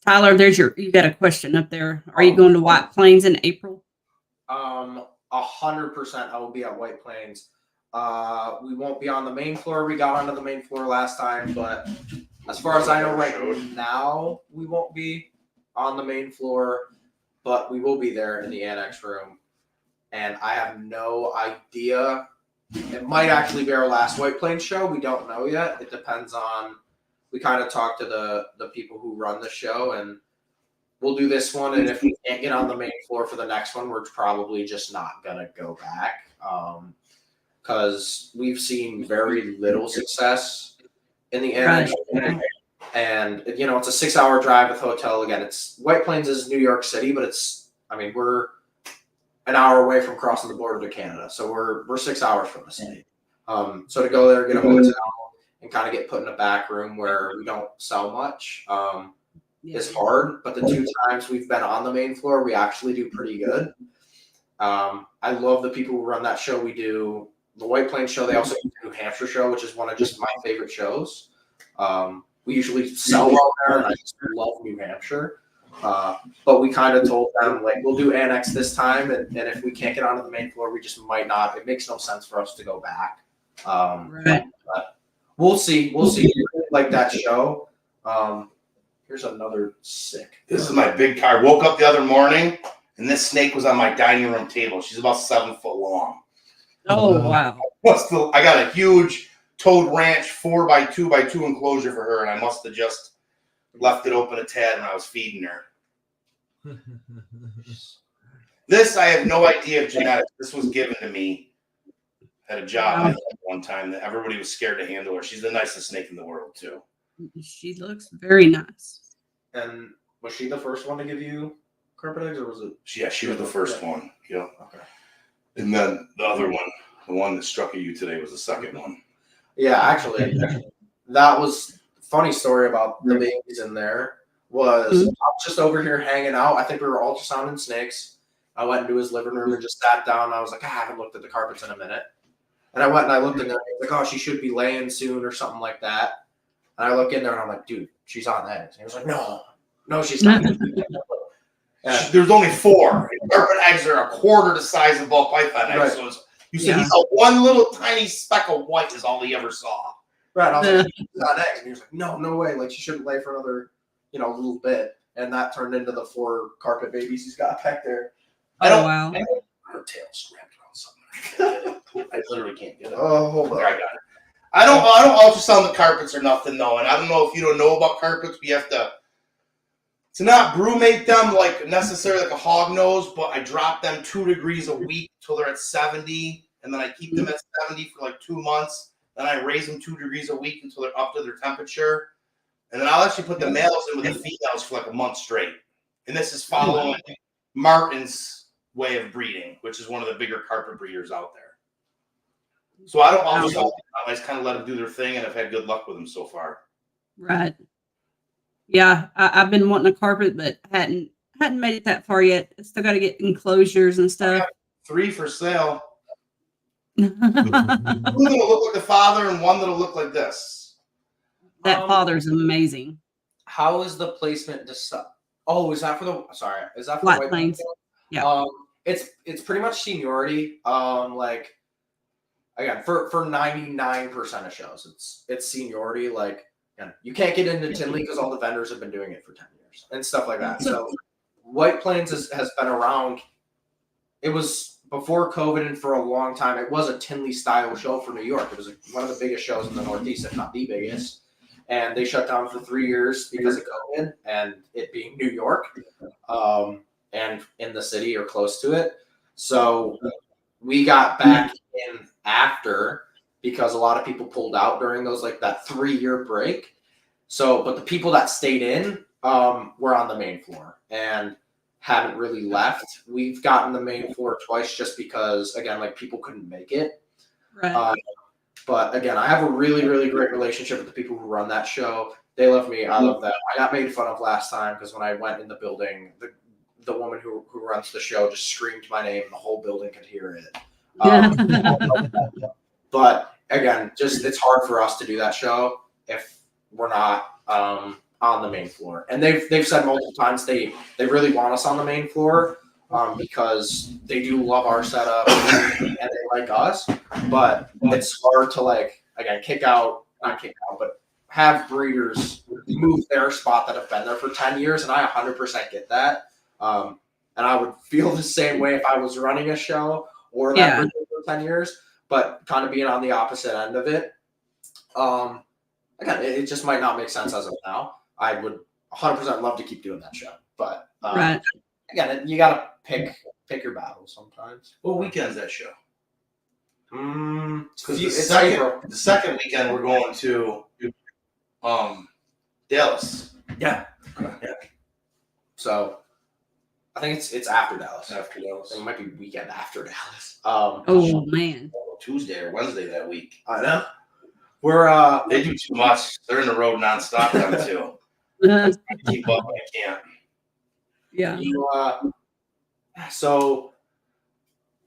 Tyler, you got a question up there. Are you going to White Plains in April? 100% I will be at White Plains. We won't be on the main floor. We got onto the main floor last time, but as far as I know right now, we won't be on the main floor, but we will be there in the annex room. And I have no idea. It might actually be our last White Plains show. We don't know yet. It depends on, we kind of talk to the people who run the show, and we'll do this one. And if we can't get on the main floor for the next one, we're probably just not going to go back. Because we've seen very little success in the annex. Right. And, you know, it's a 6-hour drive with hotel. Again, White Plains is New York City, but we're an hour away from crossing the border to Canada. So we're 6 hours from the city. So to go there, get a hotel, and kind of get put in a back room where we don't sell much is hard. But the 2 times we've been on the main floor, we actually do pretty good. I love the people who run that show. We do the White Plains show. They also do the New Hampshire show, which is one of just my favorite shows. We usually sell well there, and I just love New Hampshire. But we kind of told them, like, we'll do annex this time, and if we can't get onto the main floor, we just might not. It makes no sense for us to go back. Right. But we'll see. We really like that show. Here's another sick. This is my big car. Woke up the other morning, and this snake was on my dining room table. She's about 7 foot long. Oh, wow. I got a huge Toad Ranch 4x2x2 enclosure for her, and I must have just left it open a tad when I was feeding her. This, I have no idea of genetics. This was given to me at a job one time that everybody was scared to handle her. She's the nicest snake in the world, too. She looks very nice. And was she the first one to give you carpet eggs, or was it? Yeah, she was the first one. Yep. Okay. And then the other one, the one that struck at you today, was the second one. Yeah, actually, that was a funny story about the babies in there. I was just over here hanging out. I think we were ultrasounding snakes. I went into his living room and just sat down. I was like, I haven't looked at the carpets in a minute. And I went and I looked in there. And he was like, oh, she should be laying soon or something like that. And I look in there and I'm like, dude, she's on eggs. And he was like, no, she's not. There's only 4. Carpet eggs are a quarter the size of ball python eggs. Right. So you said he saw one little tiny speck of white is all he ever saw. Right. I was like, she's on eggs. And he was like, no way. Like, she shouldn't lay for another, little bit. And that turned into the 4 carpet babies he's got back there. Wow. Her tail strapped around something. I literally can't get it. Oh, hold on. There, I got it. I don't ultrasound the carpets or nothing, though. And I don't know if you don't know about carpets, but you have to not brumate them like necessarily like a hog nose, but I drop them 2 degrees a week until they're at 70, and then I keep them at 70 for like 2 months. Then I raise them 2 degrees a week until they're up to their temperature, and then I'll actually put the males in with the females for like a month straight. And this is following Martin's way of breeding, which is one of the bigger carpet breeders out there. So I don't ultrasound. I just kind of let them do their thing, and I've had good luck with them so far. Right. Yeah, I've been wanting a carpet, but hadn't made it that far yet. Still got to get enclosures and stuff. 3 for sale. 2 that'll look like the father, and 1 that'll look like this. That father's amazing. How is the placement decided? Oh, is that for the? Sorry, is that for White the White Plains? Yeah. It's pretty much seniority. Like, again, for 99% of shows, it's seniority. Like, you can't get into Tinley because all the vendors have been doing it for 10 years and stuff like that. So White Plains has been around. It was before COVID, and for a long time, it was a Tinley style show for New York. It was one of the biggest shows in the Northeast, if not the biggest. And they shut down for 3 years because of COVID and it being New York, and in the city or close to it. So we got back in after, because a lot of people pulled out during those, like, that 3-year break. So, but the people that stayed in we're on the main floor and haven't really left. We've gotten the main floor twice just because, again, like people couldn't make it. Right. But again, I have a really, really great relationship with the people who run that show. They love me. I love them. I got made fun of last time because when I went in the building, the woman who runs the show just screamed my name and the whole building could hear it. But again, just it's hard for us to do that show if we're not on the main floor. And they've said multiple times they really want us on the main floor because they do love our setup and they like us. But it's hard to again not kick out, but have breeders move their spot that have been there for 10 years, and I 100% get that. And I would feel the same way if I was running a show or that breeder for 10 years, but kind of being on the opposite end of it. Again, it just might not make sense as of now. I would 100% love to keep doing that show, but again, you gotta pick your battles sometimes. What weekend's that show? Because the second weekend we're going to Dallas. Yeah. So I think it's after Dallas. After Dallas. It might be weekend after Dallas. Oh man. Tuesday or Wednesday that week. I know. We're They do too much. They're in the road nonstop them too. Keep up, I can't. Yeah. So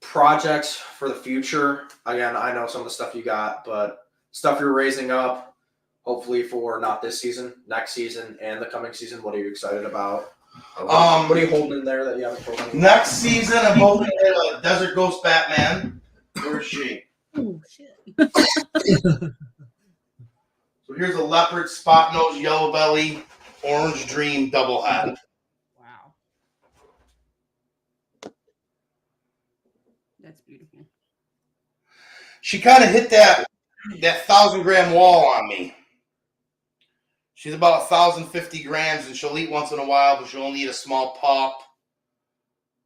projects for the future. Again, I know some of the stuff you got, but stuff you're raising up, hopefully for not this season, next season, and the coming season. What are you excited about? What are you holding in there that you haven't told me? Next season, I'm hoping to hit a Desert Ghost Batman. Where is she? Oh shit. So here's a leopard, spot nose, yellow belly, orange dream, double head. Wow. That's beautiful. She kind of hit that 1,000-gram wall on me. She's about 1,050 grams, and she'll eat once in a while, but she'll only eat a small pup.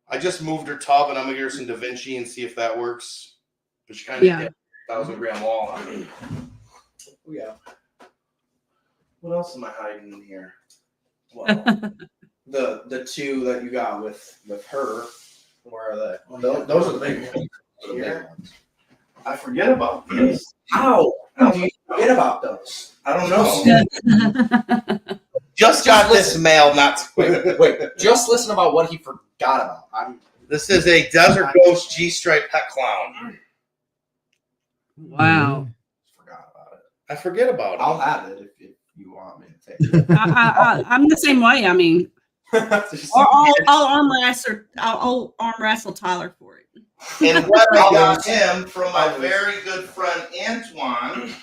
I just moved her tub, and I'm gonna give her some Da Vinci and see if that works. But she kind of hit that 1,000-gram wall on me. Oh, yeah. What else am I hiding in here? Well, the two that you got with her, where are they? Those are the big ones. The big ones. I forget about these. How do you forget about those? I don't know. Just got this mail, not Wait. Just listen about what he forgot about. This is a Desert Ghost G-Stripe pet clown. Wow. Forgot about it. I forget about it. I'll have it if you want me to take it. I'm the same way. I mean, I'll arm wrestle Tyler for it. And what I got him from my very good friend Antoine.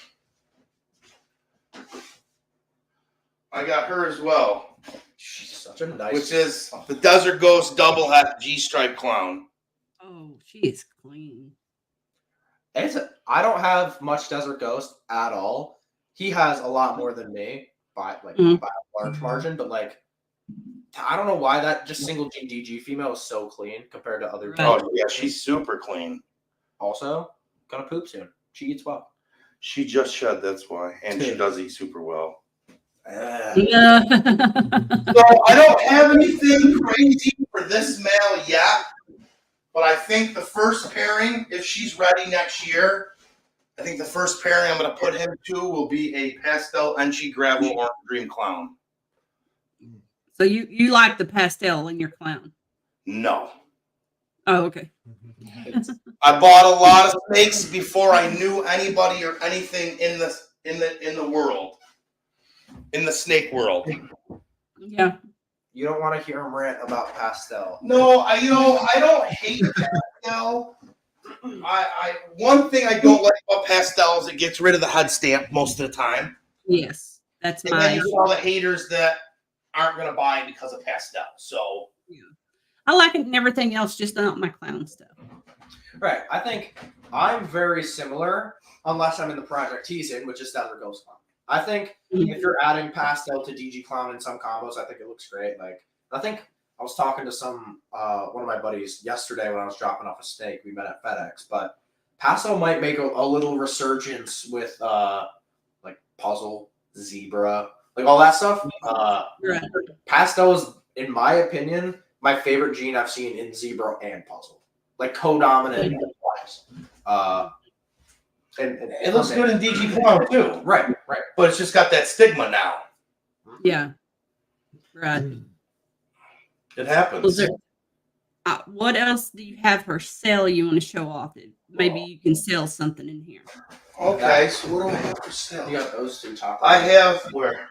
I got her as well. She's such a nice. Which is the Desert Ghost double head G-Stripe clown. Oh, she is clean. I don't have much Desert Ghost at all. He has a lot more than me by by a large margin, but I don't know why that just single gene DG female is so clean compared to other. Oh yeah, she's super clean. Also, gonna poop soon. She eats well. She just shed, that's why, and she does eat super well. Yeah. So I don't have anything crazy for this male yet, but I think the first pairing, if she's ready next year, I think the first pairing I'm going to put him to will be a pastel Enchi gravel orange dream clown. So you like the pastel in your clown? No. Oh, okay. I bought a lot of snakes before I knew anybody or anything in the world, in the snake world. Yeah. You don't want to hear him rant about pastel. No, I don't hate pastel. One thing I don't like about pastel is it gets rid of the head stamp most of the time. Yes, that's And then you get all the haters that aren't going to buy it because of pastel. So yeah. I like it and everything else, just not my clown stuff. Right. I think I'm very similar, unless I'm in the Project T.A.C, which is Desert Ghost Clown. I think if you're adding pastel to DG Clown in some combos, I think it looks great. I think I was talking to one of my buddies yesterday when I was dropping off a snake. We met at FedEx, but pastel might make a little resurgence with puzzle, zebra. like all that stuff. Right. Pastel is, in my opinion, my favorite gene I've seen in zebra and puzzle, like co-dominant wise. And It looks good in DG Clown too. Right. But it's just got that stigma now. Yeah. Right. It happens. Was there, what else do you have for sale you want to show off? Maybe you can sell something in here. Okay, so what do I have for You sale? got those two top. I have where?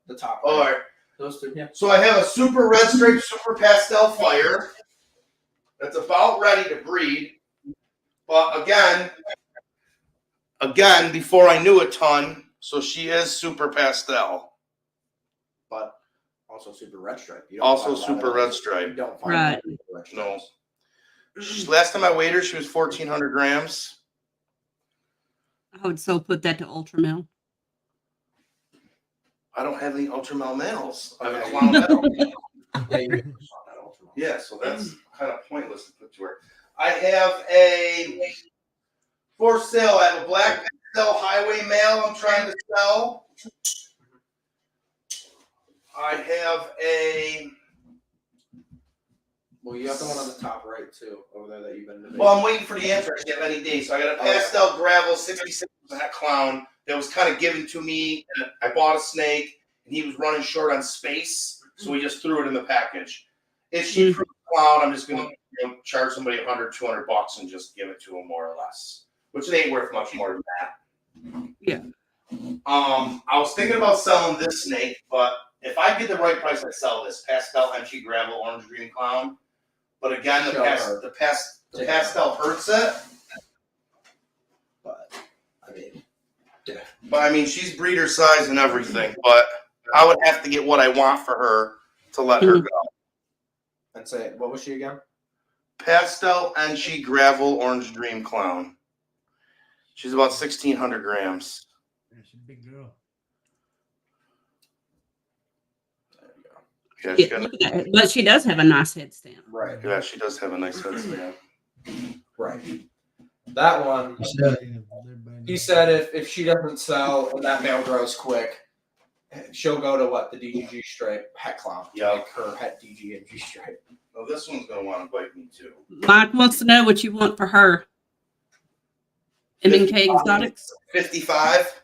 the top. All right. Those two. Yeah. So I have a super red stripe, super pastel fire that's about ready to breed. But again, before I knew a ton, so she is super pastel. But also super red stripe. You Also find a lot super of red those. stripe. You don't find Right. many red No. stripes. Last time I weighed her, she was 1,400 grams. I would so put that to Ultramil. I don't have any ultramel males. I have a Okay. clown metal. Yeah, you Yeah, so that's kind of pointless to put to her. I have a for sale. I have a black pastel highway male I'm trying to sell. I have a. Well, you have the one on the top right too, over there that you've been debating. Well, I'm waiting for the answer. I have any day. So I got a pastel gravel 66% clown that was kind of given to me. And I bought a snake, and he was running short on space, so we just threw it in the package. If she proves clown, I'm just going to charge somebody $100, $200 and just give it to him more or less, which it ain't worth much more than that. Yeah. I was thinking about selling this snake, but if I get the right price, I sell this pastel MG gravel orange green clown. But again, the pastel hurts it. But I mean, But I mean, she's breeder size and everything. But I would have to get what I want for her to let her go. and say, what was she again? Pastel MG gravel orange dream clown. She's about 1,600 grams. Yeah, she's a big girl. Yeah, Yeah, look at that. But she does have a nice head stamp. Right. yeah, she does have a nice head stamp. Right. That one. He said if she doesn't sell and that male grows quick, she'll go to what, the DTMG stripe het clown. Yeah. Like her het DTMG stripe. Well, this one's gonna want to bite me too. Mike wants to know what you want for her. M&K Exotics. 55,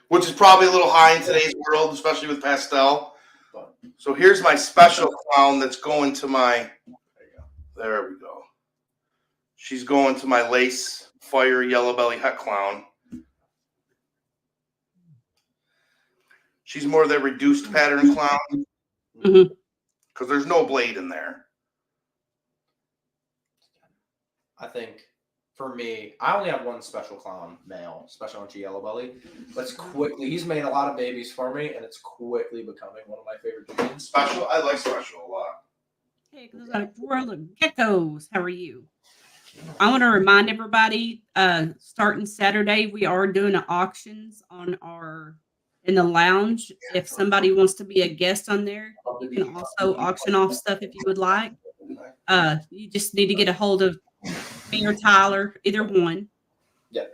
which is probably a little high in today's world, especially with pastel. So here's my special clown that's going to my. There we go. She's going to my lace fire yellow belly het clown. She's more that reduced pattern clown because there's no blade in there. I think for me, I only have one special clown male, special MG yellow belly. But he's made a lot of babies for me, and it's quickly becoming one of my favorite genes. Special, I like special a lot. Hey, those are world of geckos. How are you? I want to remind everybody, starting Saturday, we are doing auctions on in the lounge. If somebody wants to be a guest on there, you can also auction off stuff if you would like. You just need to get a hold of me or Tyler, either one. Yeah.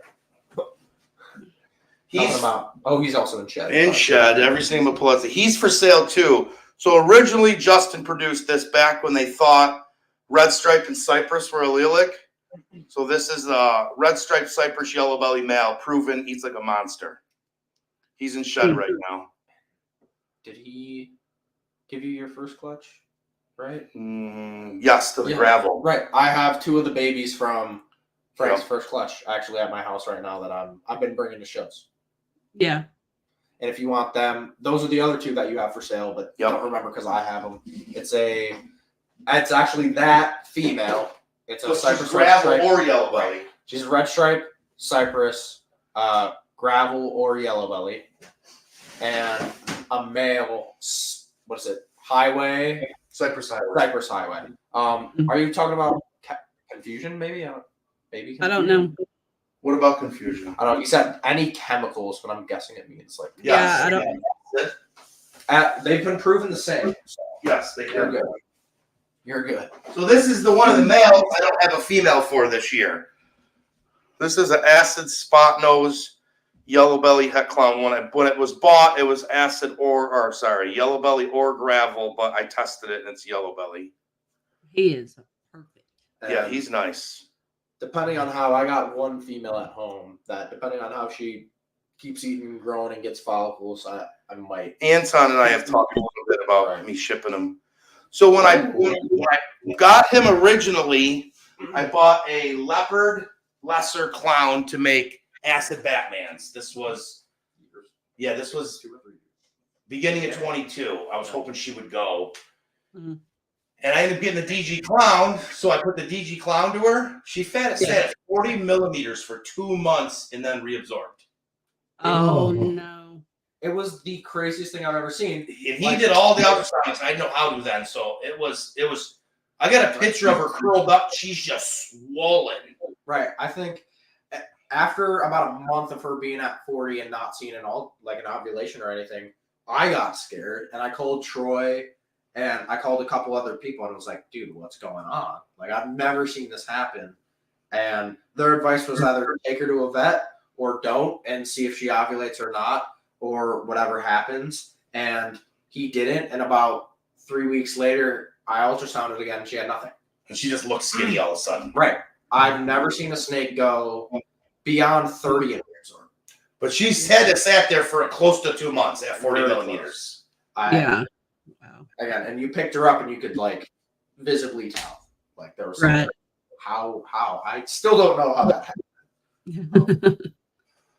He's he's also in shed. in shed, every single Palazzo. He's for sale too. So originally Justin produced this back when they thought red stripe and cypress were allelic. So this is a red stripe cypress yellow belly male, proven eats like a monster. He's in shed right now. Did he give you your first clutch? Right? Yes, to the gravel. Right. I have two of the babies from Frank's first clutch actually at my house right now that I've been bringing to shows. Yeah. And if you want them, those are the other two that you have for sale, but don't remember because I have them. It's actually that female. It's a cypress gravel stripe. or yellow belly. She's red stripe, cypress, gravel or yellow belly, and a male. What is it? Highway. Cypress highway. Cypress highway. Are you talking about confusion? Maybe. Maybe. I don't know. What about confusion? I don't know. You said any chemicals, but I'm guessing it means like. Yeah, I don't. They've been proven the same. Yes, they You're do. good. You're good. So this is the one of the males I don't have a female for this year. This is an acid spot nose yellow belly het clown. When it was bought, it was acid or sorry, yellow belly or gravel, but I tested it and it's yellow belly. He is perfect. Yeah, And he's nice. depending on how I got one female at home, that depending on how she keeps eating and growing and gets follicles, I might. Anton and I have talked a little bit about me shipping him. So when I got him originally, I bought a leopard lesser clown to make acid Batmans. This was beginning of 22. I was hoping she would go. Mm-hmm. And I ended up getting the DG clown. So I put the DG clown to her. She sat at 40 millimeters for 2 months and then reabsorbed. Oh no. It was the craziest thing I've ever seen. And he did all the ultrasounds. I didn't know how to then. So it was, I got a picture of her curled up. She's just swollen. Right. I think after about a month of her being at 40 and not seeing an ovulation or anything, I got scared and I called Troy and I called a couple other people and was like, dude, what's going on? Like, I've never seen this happen. And their advice was either take her to a vet or don't and see if she ovulates or not or whatever happens. And he didn't. And about 3 weeks later, I ultrasounded again and she had nothing. And she just looked skinny all of a sudden. Right. I've never seen a snake go beyond 30 in reabsorb. But she's had it sat there for close to 2 months at 40 Really millimeters. Yeah. Wow. Again, and you picked her up and you could like visibly tell. Like there was something. Right. How? I still don't know how that happened.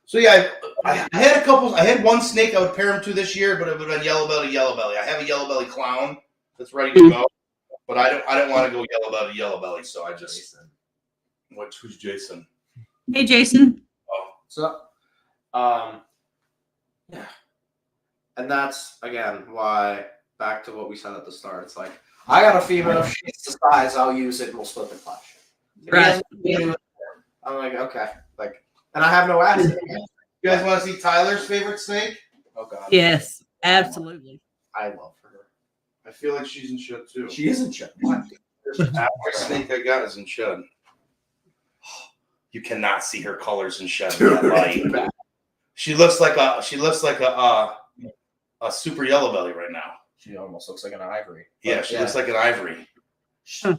So yeah, I had a couple. I had one snake I would pair him to this year, but it would have been yellow belly. I have a yellow belly clown that's ready to go, but I don't want to go yellow belly. So I just who's Jason? Hey, Jason. Oh, So, yeah, and that's again why back to what we said at the start. It's like I got a female. If she's the size, I'll use it and we'll split the clutch. Right. I'm like, okay, like, and I have no acid. you guys want to see Tyler's favorite snake? Oh god. Yes, absolutely. I love her. I feel like she's in shed too. She isn't shut. Every snake I got is in shed. You cannot see her colors in shed in that light. She looks like a super yellow belly right now. She almost looks like an ivory. Yeah, she looks like an ivory. Huh.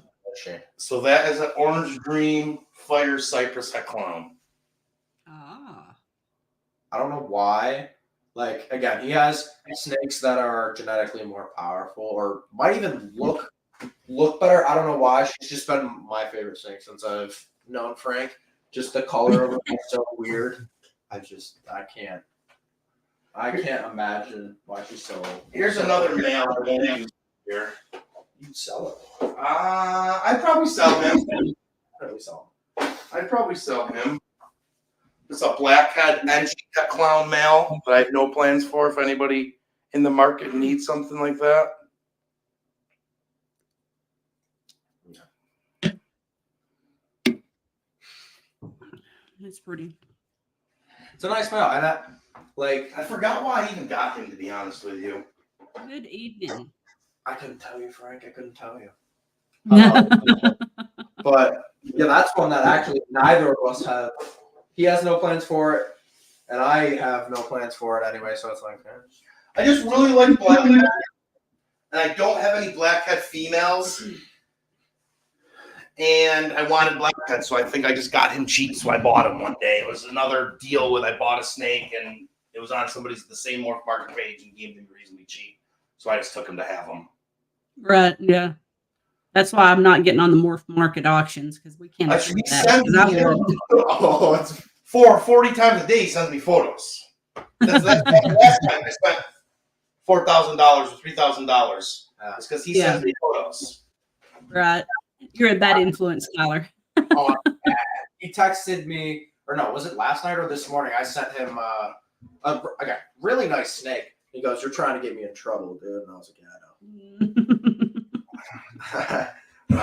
So that is an orange dream fire cypress het clown. Ah. I don't know why. Like, again, he has snakes that are genetically more powerful or might even look better. I don't know why. She's just been my favorite snake since I've known Frank. Just the color of her is so weird. I can't imagine why she's so. Here's another male I won't use here. You'd sell it. I'd probably sell him. I'd probably sell him. It's a blackhead and het clown male that I have no plans for. If anybody in the market needs something like that. It's pretty. It's a nice male, and I forgot why I even got him, to be honest with you. Good evening. I couldn't tell you, Frank. I couldn't tell you. Yeah. But yeah, that's one that actually neither of us have. He has no plans for it, and I have no plans for it anyway. So it's like, I just really like blackhead, and I don't have any blackhead females. And I wanted blackhead, so I think I just got him cheap. So I bought him one day. It was another deal with I bought a snake, and it was on the same Morph market page, and gave him reasonably cheap. So I just took him to have him. Right. Yeah. That's why I'm not getting on the Morph market auctions because we can't afford that. 'Cause it's 40 times a day. He sends me photos. That's last time I spent $4,000 or $3,000. It's because he sends me photos. Right. You're a bad influence, Tyler. Oh, he texted me, or no, was it last night or this morning? I sent him a really nice snake. He goes, "You're trying to get me in trouble, dude." And I was like, "Yeah, I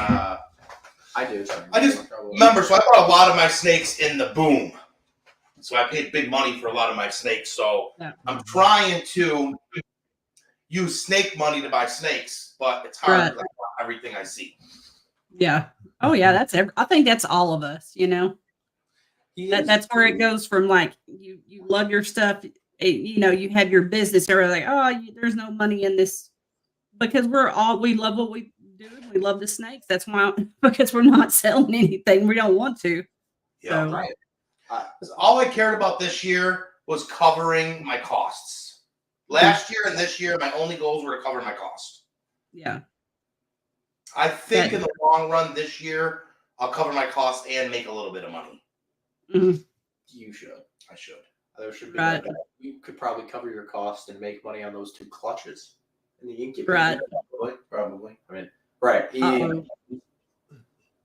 know." I do. I just remember, so I bought a lot of my snakes in the boom. So I paid big money for a lot of my snakes. So I'm trying to use snake money to buy snakes, but it's hard because I want everything I see. Yeah. Oh, yeah. I think that's all of us, you know? That's where it goes from like you love your stuff. You know, you have your business. Or like, there's no money in this because we love what we do. We love the snakes. That's why because we're not selling anything. We don't want to. Yeah, So. Right. All I cared about this year was covering my costs. Last year and this year, my only goals were to cover my cost. Yeah. I think in the long run this year, I'll cover my costs and make a little bit of money. Mhm. You should. I should. There should be Right. no doubt. You could probably cover your cost and make money on those 2 clutches in the incubator. Right. Probably. I mean, right. Uh-oh.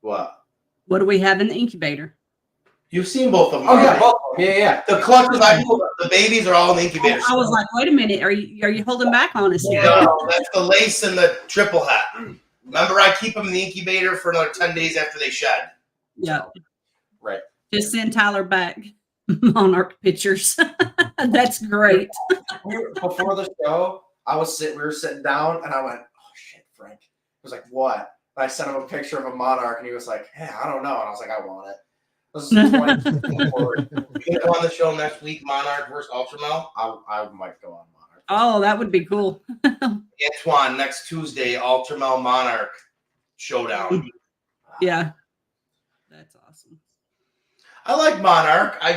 What? What do we have in the incubator? You've seen both of them. Oh yeah, already. both. Yeah. The clutches the babies are all in the incubator. I was like, wait a minute, are you holding back on us here? No, that's the lace and the triple hat. Remember, I keep them in the incubator for another 10 days after they shed. Yeah. Right. Just send Tyler back monarch pictures. That's great. Before the show, we were sitting down, and I went, "Oh shit, Frank." He was like, "What?" And I sent him a picture of a monarch, and he was like, "Hey, I don't know." And I was like, "I want it." This is 20 forward. You gonna go on the show next week, Monarch versus Ultramel? I might go on monarch. Oh, that would be cool. Antoine, next Tuesday, Ultramel Monarch showdown. Yeah. That's awesome. I like Monarch. I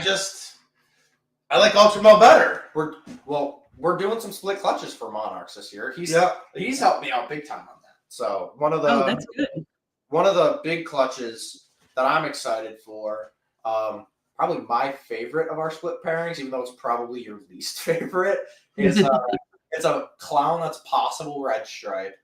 like Ultramel better. We're doing some split clutches for monarchs this year. He's helped me out big time on that. So That's good. one of the big clutches that I'm excited for, probably my favorite of our split pairings, even though it's probably your least favorite, is it's a clown that's possible red stripe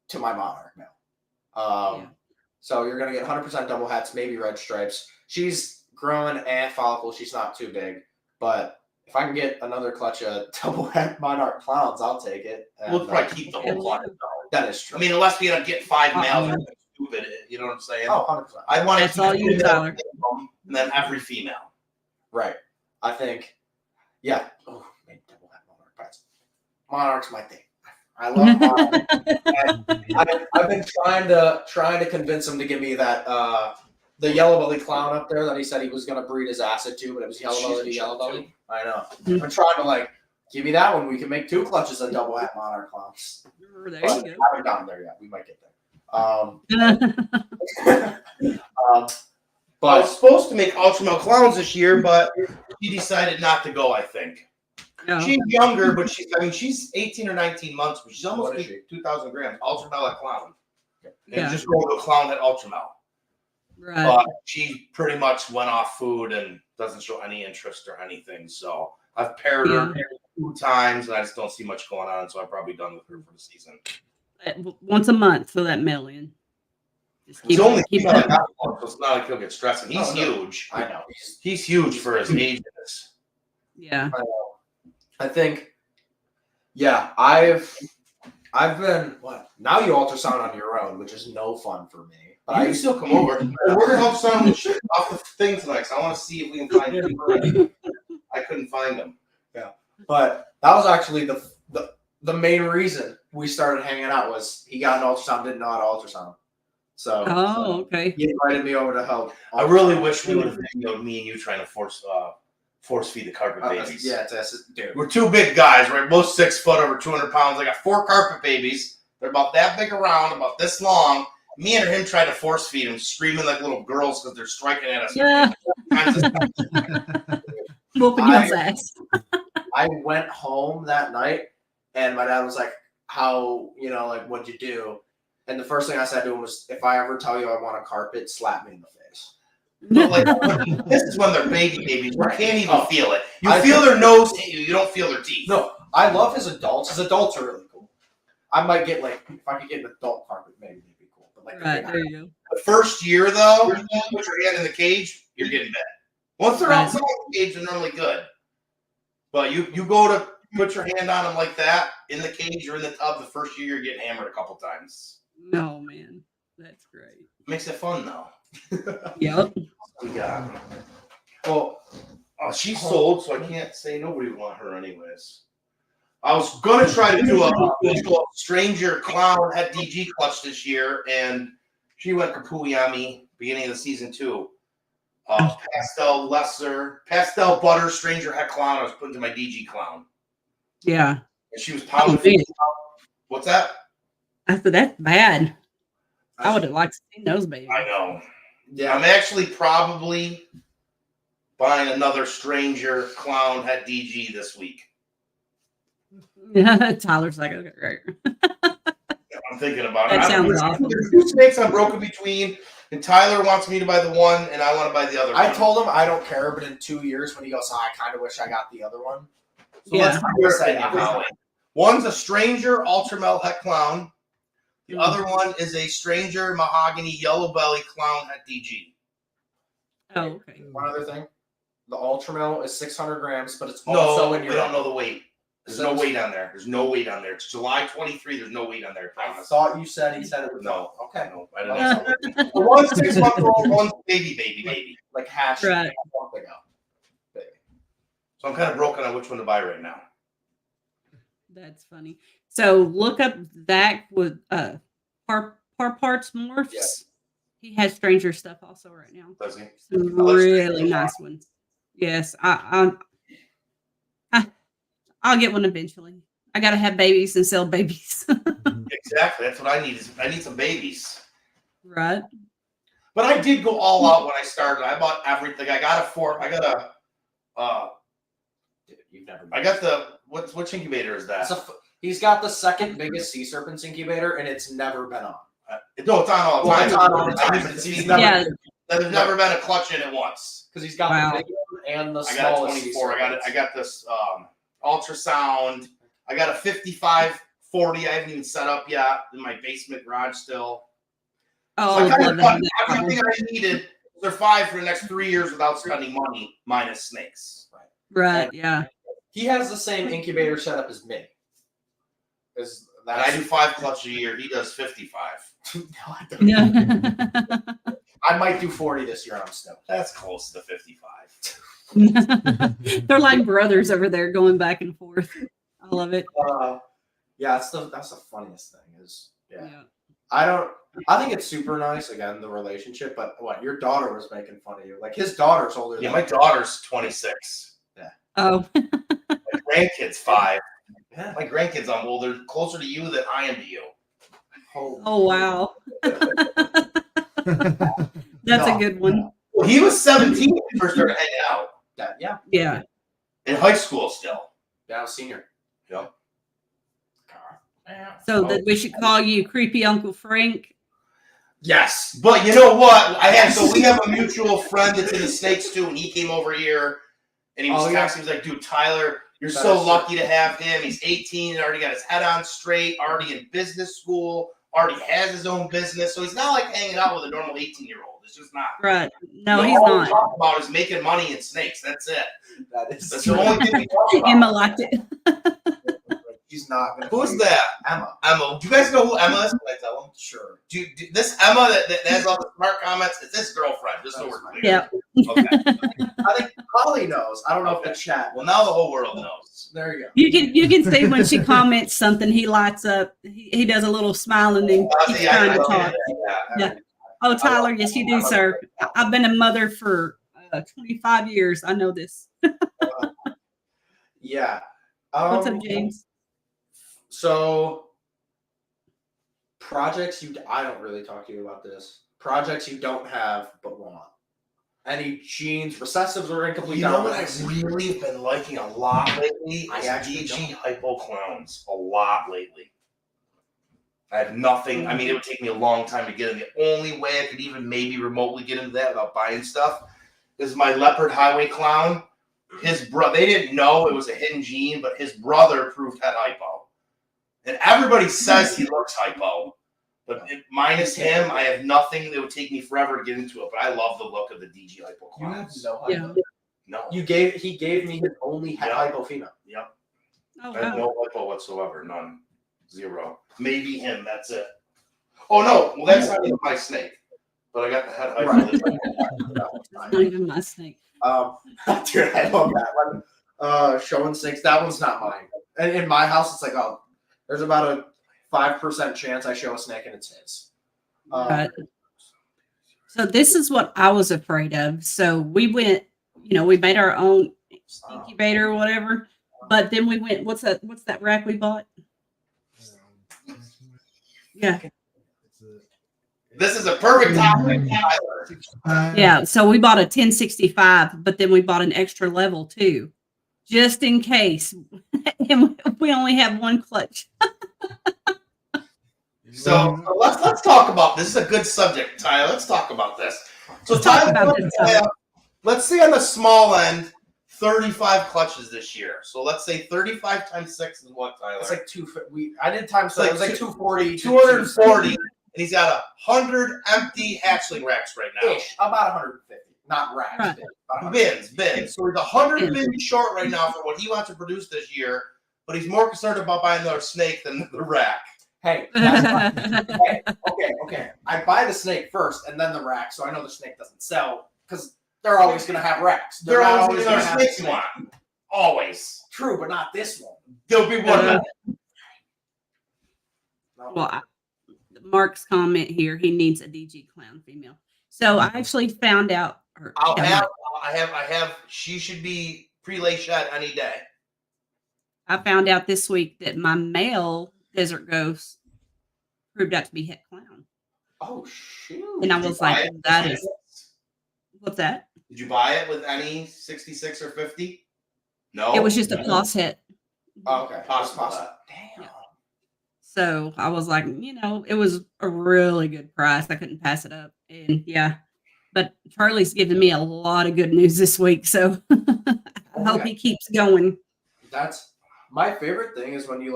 to my monarch now. So you're gonna get 100% double hats, maybe red stripes. She's growing a follicle. She's not too big, but if I can get another clutch of double hat monarch clowns, I'll take it. We'll probably keep the whole clutch. That is true. I mean, unless we end up getting 5 males, stupid. You know what I'm saying? Oh, 100%. I want That's all you, Tyler. And then every female. Right. I think, yeah. Oh, maybe double hat monarch pets. Monarch's my thing. I love monarch. I've been trying to convince him to give me that the yellow belly clown up there that he said he was gonna breed his acid to, but it was yellow belly to yellow belly. I know. I'm trying to like give me that one. We can make 2 clutches of double hat monarch clowns. There But you I haven't gotten there yet. We might get there. go. I was supposed to make Ultramel clowns this year, but she decided not to go, I think. No. She's younger, but she's 18 or 19 months, but she's almost What is she? 2,000 grams. Ultramel at clown. And Yeah. just go to a clown at Ultramel. Right. But she pretty much went off food and doesn't show any interest or anything. So I've paired her 2 times, and I just don't see much going on. So I'm probably done with her for the season. Once a month for that million. Just He's only keep female that. at that point, so it's not like he'll get stressed. And he's huge. I know. He's huge for his age. Yeah. I think, yeah, I've been now you ultrasound on your own, which is no fun for me. But You can still come over. We're gonna help sound with shit off the thing tonight. So I want to see if we can find him. I couldn't find him. Yeah, but that was actually the main reason we started hanging out was he got an ultrasound, didn't know how to ultrasound. So Okay. he invited me over to help. I really wish we would have videoed me and you trying to force feed the carpet babies. Yeah, dude. We're 2 big guys, right? Both 6 foot, over 200 pounds. I got 4 carpet babies. They're about that big around, about this long. Me and him tried to force feed them, screaming like little girls because they're striking at us. Yeah. Whooping your ass. I went home that night, and my dad was like, "How, what'd you do?" And the first thing I said to him was, "If I ever tell you I want a carpet, slap me in the face." But like, this is when they're baby babies. You can't even feel it. You I feel think- their nose hit you. You don't feel their teeth. No, I love his adults. His adults are really cool. I might get if I could get an adult carpet, maybe it'd be cool. But Right, there you go. The first year, though, you put your hand in the cage, you're getting bit. Once they're outside the cage, they're normally good. But you go to put your hand on them like that in the cage or in the tub, the first year you're getting hammered a couple times. No, man. That's great. Makes it fun, though. Yep. We got. Well, she's sold, so I can't say nobody would want her anyways. I was gonna try to do a stranger clown at DG clutch this year, and she went kapooey on me beginning of the season 2. pastel butter, stranger het clown. I was putting to my DG clown. Yeah. And she was pounding. man. What's that? I said, that's bad. I would have liked to see those babies. I know. Yeah. I'm actually probably buying another stranger clown het DG this week. Tyler's like, okay, right. I'm thinking about That it. sounds awful. There's two snakes I'm broken between, and Tyler wants me to buy the one, and I want to buy the other I one. told him I don't care, but in 2 years when he goes, I kind of wish I got the other one. So Yeah. let's not Your say opinion, that. Holly. One's a stranger ultramel het clown. The other one is a stranger mahogany yellow belly clown het DG. Oh, okay. One other thing. The Ultramel is 600 grams, but it's No, also in we your. don't know the weight. There's no weight on there. There's no weight on there. It's July 23. There's no weight on there. I I promise. thought you said he said it was No. Okay. No, I don't know. One's 6 month old, one's baby. Like hatched Right. a month ago. Baby. So I'm kind of broken on which one to buy right now. That's funny. So look up Zach with Parts Morphs. Yeah. He has stranger stuff also right now. Does he? Some like really stranger nice ones. Yes, I'll get one eventually. I gotta have babies and sell babies. Exactly. That's what I need. I need some babies. Right. But I did go all out when I started. I bought everything. I got a fork. I got the which incubator is that? He's got the second biggest sea serpents incubator, and it's never been on. No, it's on all the time. It's on all the time. There's Yeah. never been a clutch in it once. Because he's got Wow. the big one and the I got a smallest. 24. I got this ultrasound. I got a 55-40. I haven't even set up yet in my basement garage still. Oh, So I I kind love of got that. everything I needed to survive for the next 3 years without spending money, minus snakes. Right. Yeah. He has the same incubator setup as me. Is And I do 5 clutches a year. He does 55. No, I don't. I might do 40 this year. I'm stoked. That's close to 55. They're like brothers over there going back and forth. I love it. Yeah, that's the funniest thing is I think it's super nice again the relationship, but what your daughter was making fun of you. Like his daughter's older Yeah, than my daughter's 26. Oh. My grandkid's 5. Yeah. My grandkids, I'm older, closer to you than I am to you. Oh wow. That's a good one. Well, he was 17 when we first started hanging out. Yeah. Yeah. In high school still. Yeah, I was senior. Yep. So that we should call you Creepy Uncle Frank. Yes. But you know what? We have a mutual friend that's in the snakes too, and he came over here and he was texting. He was like, dude, Tyler, you're so lucky to have him. He's 18 and already got his head on straight, already in business school, already has his own business. So he's not like hanging out with a normal 18-year-old. It's just not. Right. No, You know, he's all we not. talk about is making money in snakes. That's it. That's That's the only thing we talk about. Emma liked it. She's not gonna. Who's that? Emma. Emma. Do you guys know who Emma is? Can I tell them? Sure. Do this Emma that has all the smart comments? It's his girlfriend. Just so we're clear. Yeah. Okay. I think Holly knows. I don't know if the chat. Well, now the whole world knows. There you go. You can see when she comments something, he lights up. He does a little smile and then keeps trying to talk. Yeah. Oh, Tyler, yes, you do, sir. I've been a mother for 25 years. I know this. Yeah. What's up, James? So, I don't really talk to you about this. Projects you don't have but want. Any genes, recessives, or incomplete? You know what dominance? I've really been liking a lot lately? I Is actually DG hypo clowns. A lot lately. I have nothing. I mean, it would take me a long time to get in. The only way I could even maybe remotely get into that without buying stuff is my leopard highway clown. His brother, they didn't know it was a hidden gene, but his brother proved had hypo. And everybody says he looks hypo. But minus him, I have nothing that would take me forever to get into it. But I love the look of the DG hypo You have clowns. no Yeah. hypo. No. He gave me his only hypo female. Yep. Oh, I have wow. no hypo whatsoever. None. 0. Maybe him. That's it. Oh, no. Well, that's not even my snake. But I got the head hypo. Right. It's not even my snake. Dude, I love that one. Showing snakes. That one's not mine. And in my house, it's like, there's about a 5% chance I show a snake and it's his. Right. So this is what I was afraid of. So we went, we made our own incubator or whatever. But then we went, what's that rack we bought? Yeah. This is a perfect topic, Tyler. Yeah. So we bought a 1065, but then we bought an extra level too, just in case. And we only have one clutch. So let's talk about this. Is a good subject, Tyler. Let's talk about this. So Let's talk Tyler, about this. let's say on the small end, 35 clutches this year. So let's say 35 times 6 is what, Tyler? It's like I did times so it was like 240, 240, and he's got 100 empty hatchling racks right now. About 150, not racks. Right. Bins. So he's 100 bins short right now for what he wants to produce this year, but he's more concerned about buying another snake than the rack. Hey, that's hey, okay. I buy the snake first and then the rack, so I know the snake doesn't sell because they're always going to have racks. They're not always going to have snakes. snakes one. Always. True, but not this one. There'll be one. Well, Mark's comment here, he needs a DG clown female. So I actually found out. I have. She should be pre-lay shed any day. I found out this week that my male desert ghost proved out to be het clown. Oh shoot! And I was like, that is. What's that? Did you buy it with any 66 or 50? No. It was just a plus hit. Oh, okay. Possible. Damn. So I was like, it was a really good price. I couldn't pass it up. And yeah, but Charlie's giving me a lot of good news this week. So I hope he keeps going. That's my favorite thing is when you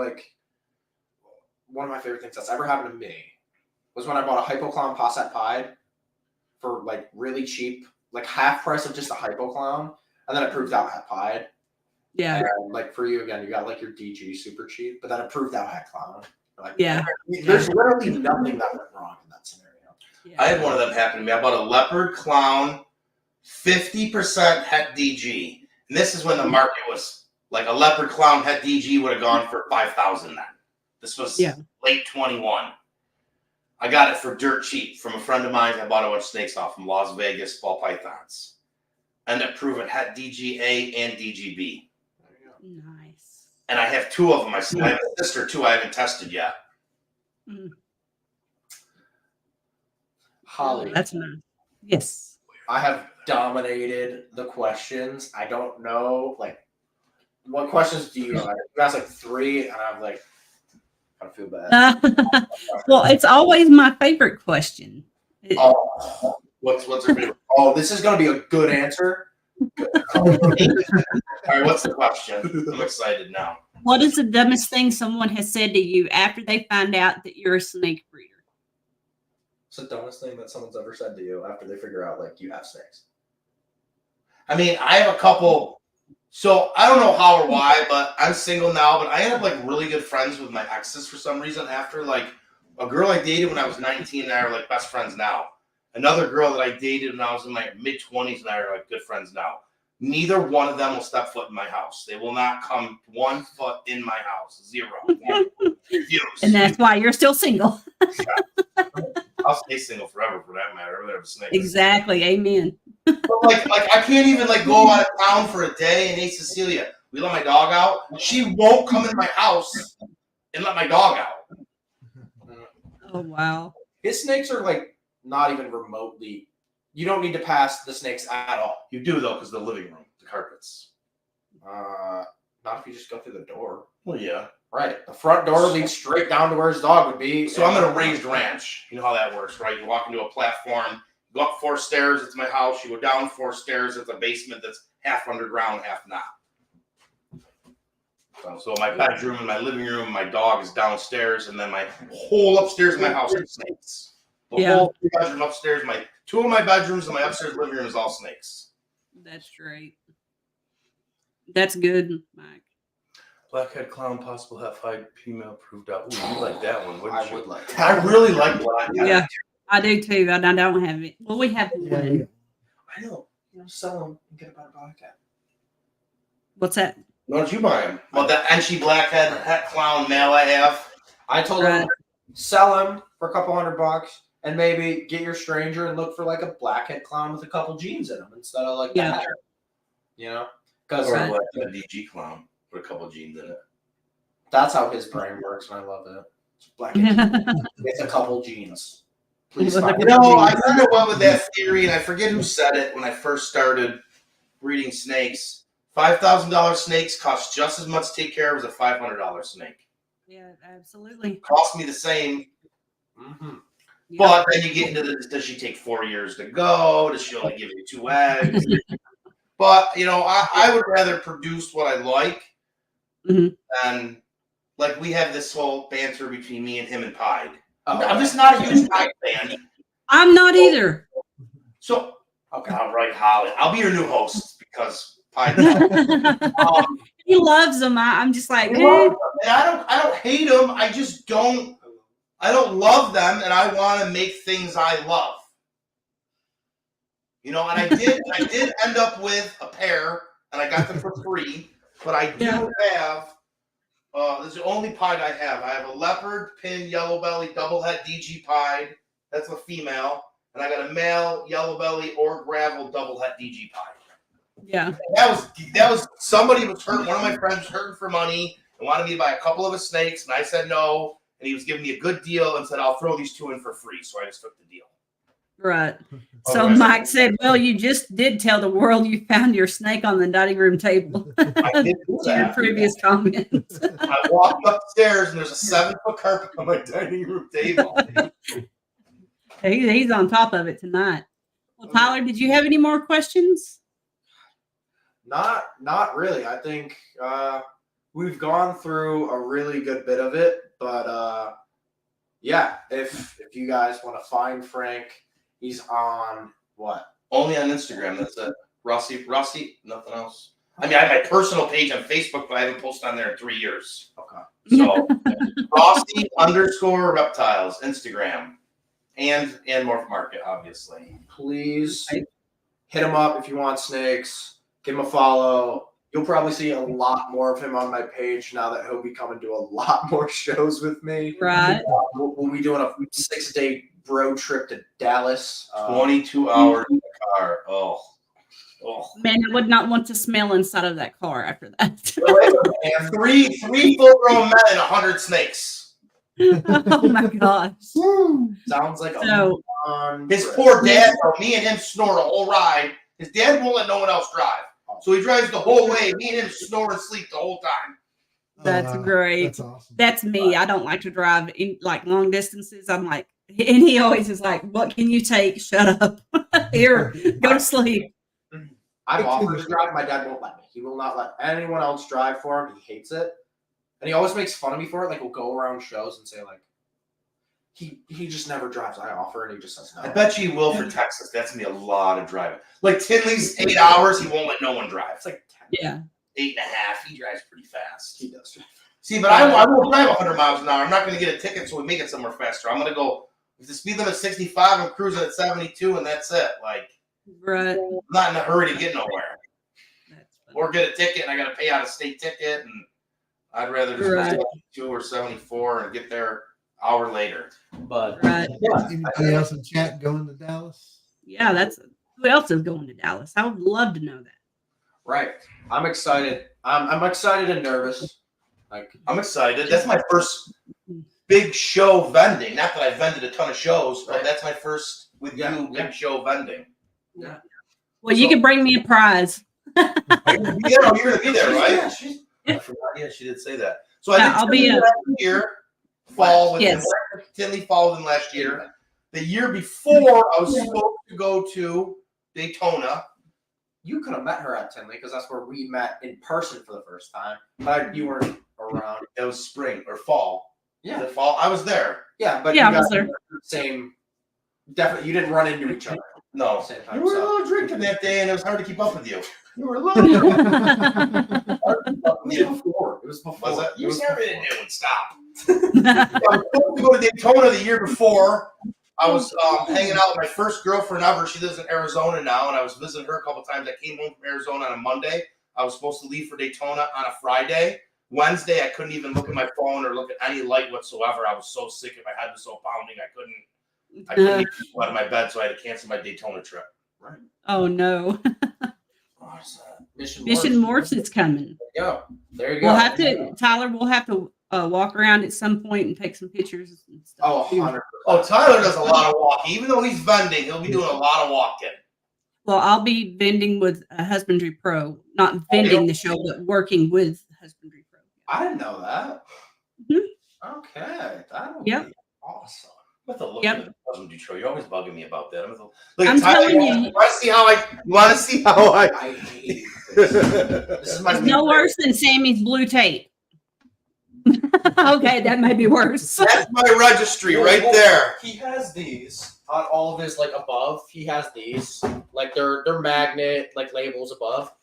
one of my favorite things that's ever happened to me was when I bought a Hypoclown Posset Pied for really cheap, half price of just a Hypoclown, and then it proved out het pied. Yeah. And for you again, you got your DG super cheap, but then it proved out het clown. Yeah. There's literally nothing that went wrong in that scenario. Yeah. I had one of them happen to me. I bought a leopard clown, 50% het DG, and this is when the market was a leopard clown het DG would have gone for 5,000 then. This was late 21. I got it for dirt cheap from a friend of mine. I bought a bunch of snakes off from Las Vegas ball pythons. Ended up proving het DGA and DGB. Nice. And I have 2 of them. I have a sister too. I haven't tested yet. Holly, That's nice. Yes. I have dominated the questions. I don't know, what questions do you have? You asked 3, and I'm I feel bad. Well, it's always my favorite question. What's your favorite? Oh, this is going to be a good answer. All right, what's the question? I'm excited now. What is the dumbest thing someone has said to you after they find out that you're a snake breeder? It's the dumbest thing that someone's ever said to you after they figure out you have snakes. I mean, I have a couple. So I don't know how or why, but I'm single now. But I end up really good friends with my exes for some reason. After a girl I dated when I was 19 and I are best friends now. Another girl that I dated when I was in my mid-20s and I are good friends now. Neither one of them will step foot in my house. They will not come 1 foot in my house. 0. Refuse. And that's why you're still single. I'll stay single forever for that matter. I'll have snakes. Exactly. Amen. But I can't even go out of town for a day. And hey, Cecilia, we let my dog out. She won't come in my house and let my dog out. Oh wow. His snakes are not even remotely. You don't need to pass the snakes at all. You do though, because the living room, the carpets. Not if you just go through the door. Well, yeah. Right. The front door leads straight down to where his dog would be. So I'm in a raised ranch. You know how that works, right? You walk into a platform, go up 4 stairs, it's my house. You go down 4 stairs, it's a basement that's half underground, half not. So my bedroom and my living room, my dog is downstairs, and then my whole upstairs of my house is snakes. The whole bedroom upstairs, 2 of my bedrooms and my upstairs living room is all snakes. That's great. That's good, Mike. Blackhead clown, possible half-eyed female proved out. Ooh, you like that one, wouldn't I you? would like that. I really like blackhead. Yeah, I do too. I don't have it. Well, we have one. I know. Sell them and get a better blackhead. What's that? Why don't you buy them? Well, that Enchi blackhead het clown male I have. I told him sell him for a couple $100 and maybe get your stranger and look for like a blackhead clown with a couple genes in them instead of like Yeah. that. You know, because Or Right. like a DG clown with a couple of genes in it. that's how his brain works, and I love it. Blackhead with a couple genes. Please With a find You it. know, I kind of went with that theory, and I forget who said it when I first started breeding snakes. $5,000 snakes cost just as much to take care of as a $500 snake. Yeah, absolutely. Cost me the same, Mhm. Yeah. but then you get into the, does she take 4 years to go? Does she only give you 2 eggs? But, you know, I would rather produce what I like Mhm. than, like, we have this whole banter between me and him and Pied. Oh, I'm just not a huge Pied fan. I'm not either. So, okay. all right, Holly, I'll be your new host because Pied. He loves them. I'm just like, And I don't hate them. I just don't. I don't love them, and I want to make things I love. You know, and I did end up with a pair, and I got them for free. But I do have. This is the only pied I have. I have a leopard pin yellow belly double head DG pied. That's a female, and I got a male yellow belly or gravel double head DG pied. yeah. That was somebody was hurt. One of my friends was hurting for money and wanted me to buy a couple of his snakes, and I said no. And he was giving me a good deal and said, I'll throw these 2 in for free. So I just took the deal. Right. So Okay. Mike said, well, you just did tell the world you found your snake on the dining room table. I did do To your that. previous comment. I walked upstairs and there's a 7-foot carpet on my dining room table. He's on top of it tonight. Well, Tyler, did you have any more questions? Not really. I think we've gone through a really good bit of it, but yeah, if you guys want to find Frank, he's on what? Only on Instagram. That's it. Rossi, nothing else. I mean, I have my personal page on Facebook, but I haven't posted on there in 3 years. Okay. So Rossi_Reptiles, Instagram, and Morph Market, obviously. Please hit him up if you want snakes. Give him a follow. You'll probably see a lot more of him on my page now that he'll be coming to a lot more shows with me. Right. We'll be doing a 6-day road trip to Dallas. 22 hours in the car. Oh. Man, I would not want to smell inside of that car after that. And three full-grown men and 100 snakes. Oh my gosh. Sounds like So His poor dad, though, me and him snore the whole ride. His dad won't let no one else drive. So he drives the whole way. Me and him snore and sleep the whole time. that's great. That's awesome. That's me. I don't like to drive in like long distances. I'm like, and he always is like, what can you take? Shut up. Here, go to sleep. I've offered to drive. My dad won't let me. He will not let anyone else drive for him. He hates it. And he always makes fun of me for it. Like, we'll go around shows and say, like, he just never drives. I offer, and he just says no. I bet you he will for Texas. That's going to be a lot of driving. Like Tinley's 8 hours, he won't let no one drive. It's like 10. Yeah. 8.5. He drives pretty fast. He does drive. See, but I won't drive 100 miles an hour. I'm not going to get a ticket, so we make it somewhere faster. I'm going to go, if the speed limit's 65, I'm cruising at 72, and that's it. Like, Right. I'm not in a hurry to get nowhere. That's funny. Or get a ticket, and I got to pay out a state ticket, and I'd rather just Right. go 72 or 74 and get there an hour later. But Right. Anybody else in chat going to Dallas? Yeah, that's who else is going to Dallas? I would love to know that. Right. I'm excited. I'm excited and nervous. Like, I'm excited. That's my first big show vending. Not that I've vended a ton of shows, but that's my first with you big show vending. yeah. Well, you can bring me a prize. You're gonna be there, right? Yeah, I forgot. Yeah, she did say that. So I Yeah, did I'll be last year, fall with Yes. Tinley fall in last year. The year before, I was supposed to go to Daytona. you could have met her at Tinley because that's where we met in person for the first time. But you weren't around. It was spring or fall. Yeah. The fall. I was there. Yeah, but Yeah, you I was guys there. were the same. Definitely, you didn't run into each other. No. Same time, You were a so. little drinking that day, and it was hard to keep up with you. You were a little. It It was before. was it? It You was started before. it and stop. I was supposed to go to Daytona the year before. I was hanging out with my first girlfriend ever. She lives in Arizona now, and I was visiting her a couple times. I came home from Arizona on a Monday. I was supposed to leave for Daytona on a Friday. Wednesday, I couldn't even look at my phone or look at any light whatsoever. I was so sick and my head was so pounding, I couldn't I couldn't even go out of my bed, so I had to cancel my Daytona trip. Right. Oh no. What's that? Mission Morphs is coming. There you go. We'll have to, Tyler, we'll have to walk around at some point and take some pictures and stuff. Oh, too. 100%. Oh, Tyler does a lot of walking. Even though he's vending, he'll be doing a lot of walking. Well, I'll be vending with a Husbandry Pro, not vending the show, but working with Husbandry Pro. I didn't know that. Mhm. Okay. That'll Yep. be awesome. With a look Yep. at the Husbandry Show, you're always bugging me about that. I'm telling you. You want to see how I? I hate this. This is my It's no worse than Sammy's blue tape. Okay, that may be worse. That's my registry right there. He has these on all of his like above. He has these like they're magnet like labels above.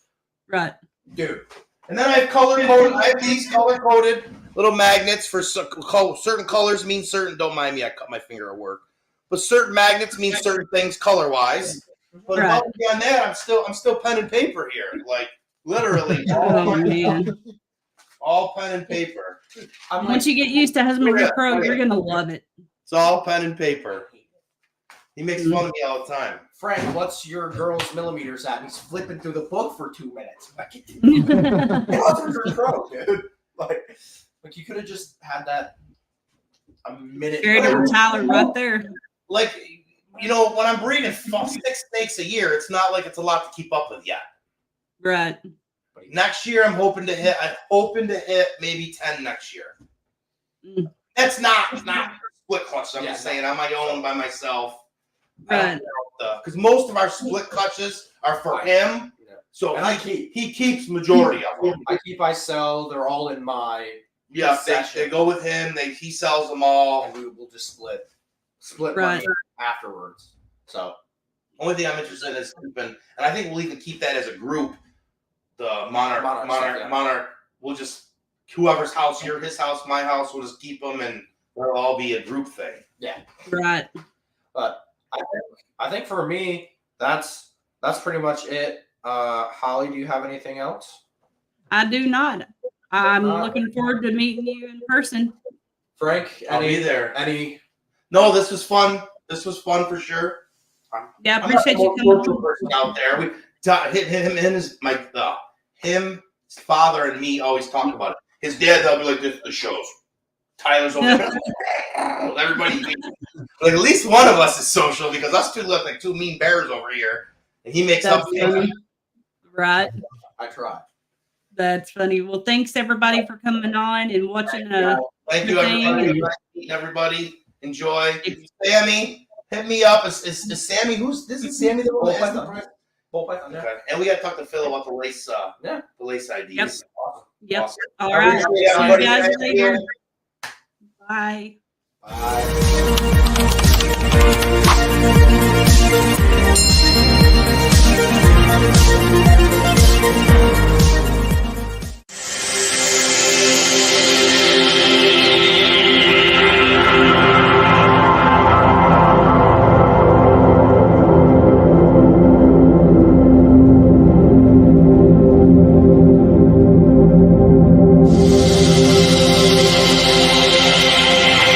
Right. Dude, And then I have color coded. I have these color coded little magnets for certain colors mean certain. Don't mind me, I cut my finger at work. But certain magnets mean certain things color wise. But Right. above beyond that, I'm still pen and paper here. Like literally, Oh man. all pen and paper. I'm like, Once you get used to Husbandry Pro, you're gonna love it. It's all pen and paper. He makes fun of me all the time. Frank, what's your girl's millimeters at? And he's flipping through the book for 2 minutes. Like, Husbandry Pro, dude. Like you could have just had that a minute. Straight over Tyler right there. Like, you know, when I'm breeding 6 snakes a year, it's not like it's a lot to keep up with yet. Right. Next year, I'm hoping to hit maybe 10 next year. Mm. That's not split clutch. I'm Yeah, just saying on my own by myself. Right. Because most of our split clutches are for him. Yeah. So And he keeps majority of them. I sell. They're all in my Yeah, section. they go with him. He sells them all. And we will just split Right. money afterwards. So Only thing I'm interested in is keeping, and I think we'll even keep that as a group. The Monarch. We'll just whoever's house here, his house, my house. We'll just keep them, and it'll all be a group thing. Right. But I think for me, that's pretty much it. Holly, do you have anything else? I do not. I'm looking forward to meeting you in person. Frank, I'll be there. Any? No, this was fun. This was fun for sure. Yeah, I I'm not appreciate the you most coming social on. person out there. His father and me always talk about it. His dad, they'll be like, "This the shows." Tyler's over there. Everybody, like at least one of us is social because us two look like two mean bears over here, and he makes That's up. funny. Right. I tried. That's funny. Well, thanks everybody for coming on and watching. Thank you, everybody. Meeting everybody. Enjoy. Sammy, hit me up. Is Sammy? Isn't Sammy the one that has the Bull Python. Yeah. Okay. And we got to talk to Phil about the lace. Yeah. The lace IDs. Yep. Yep. Awesome. All right. Appreciate See you everybody. guys Thank you. later. Bye. Bye.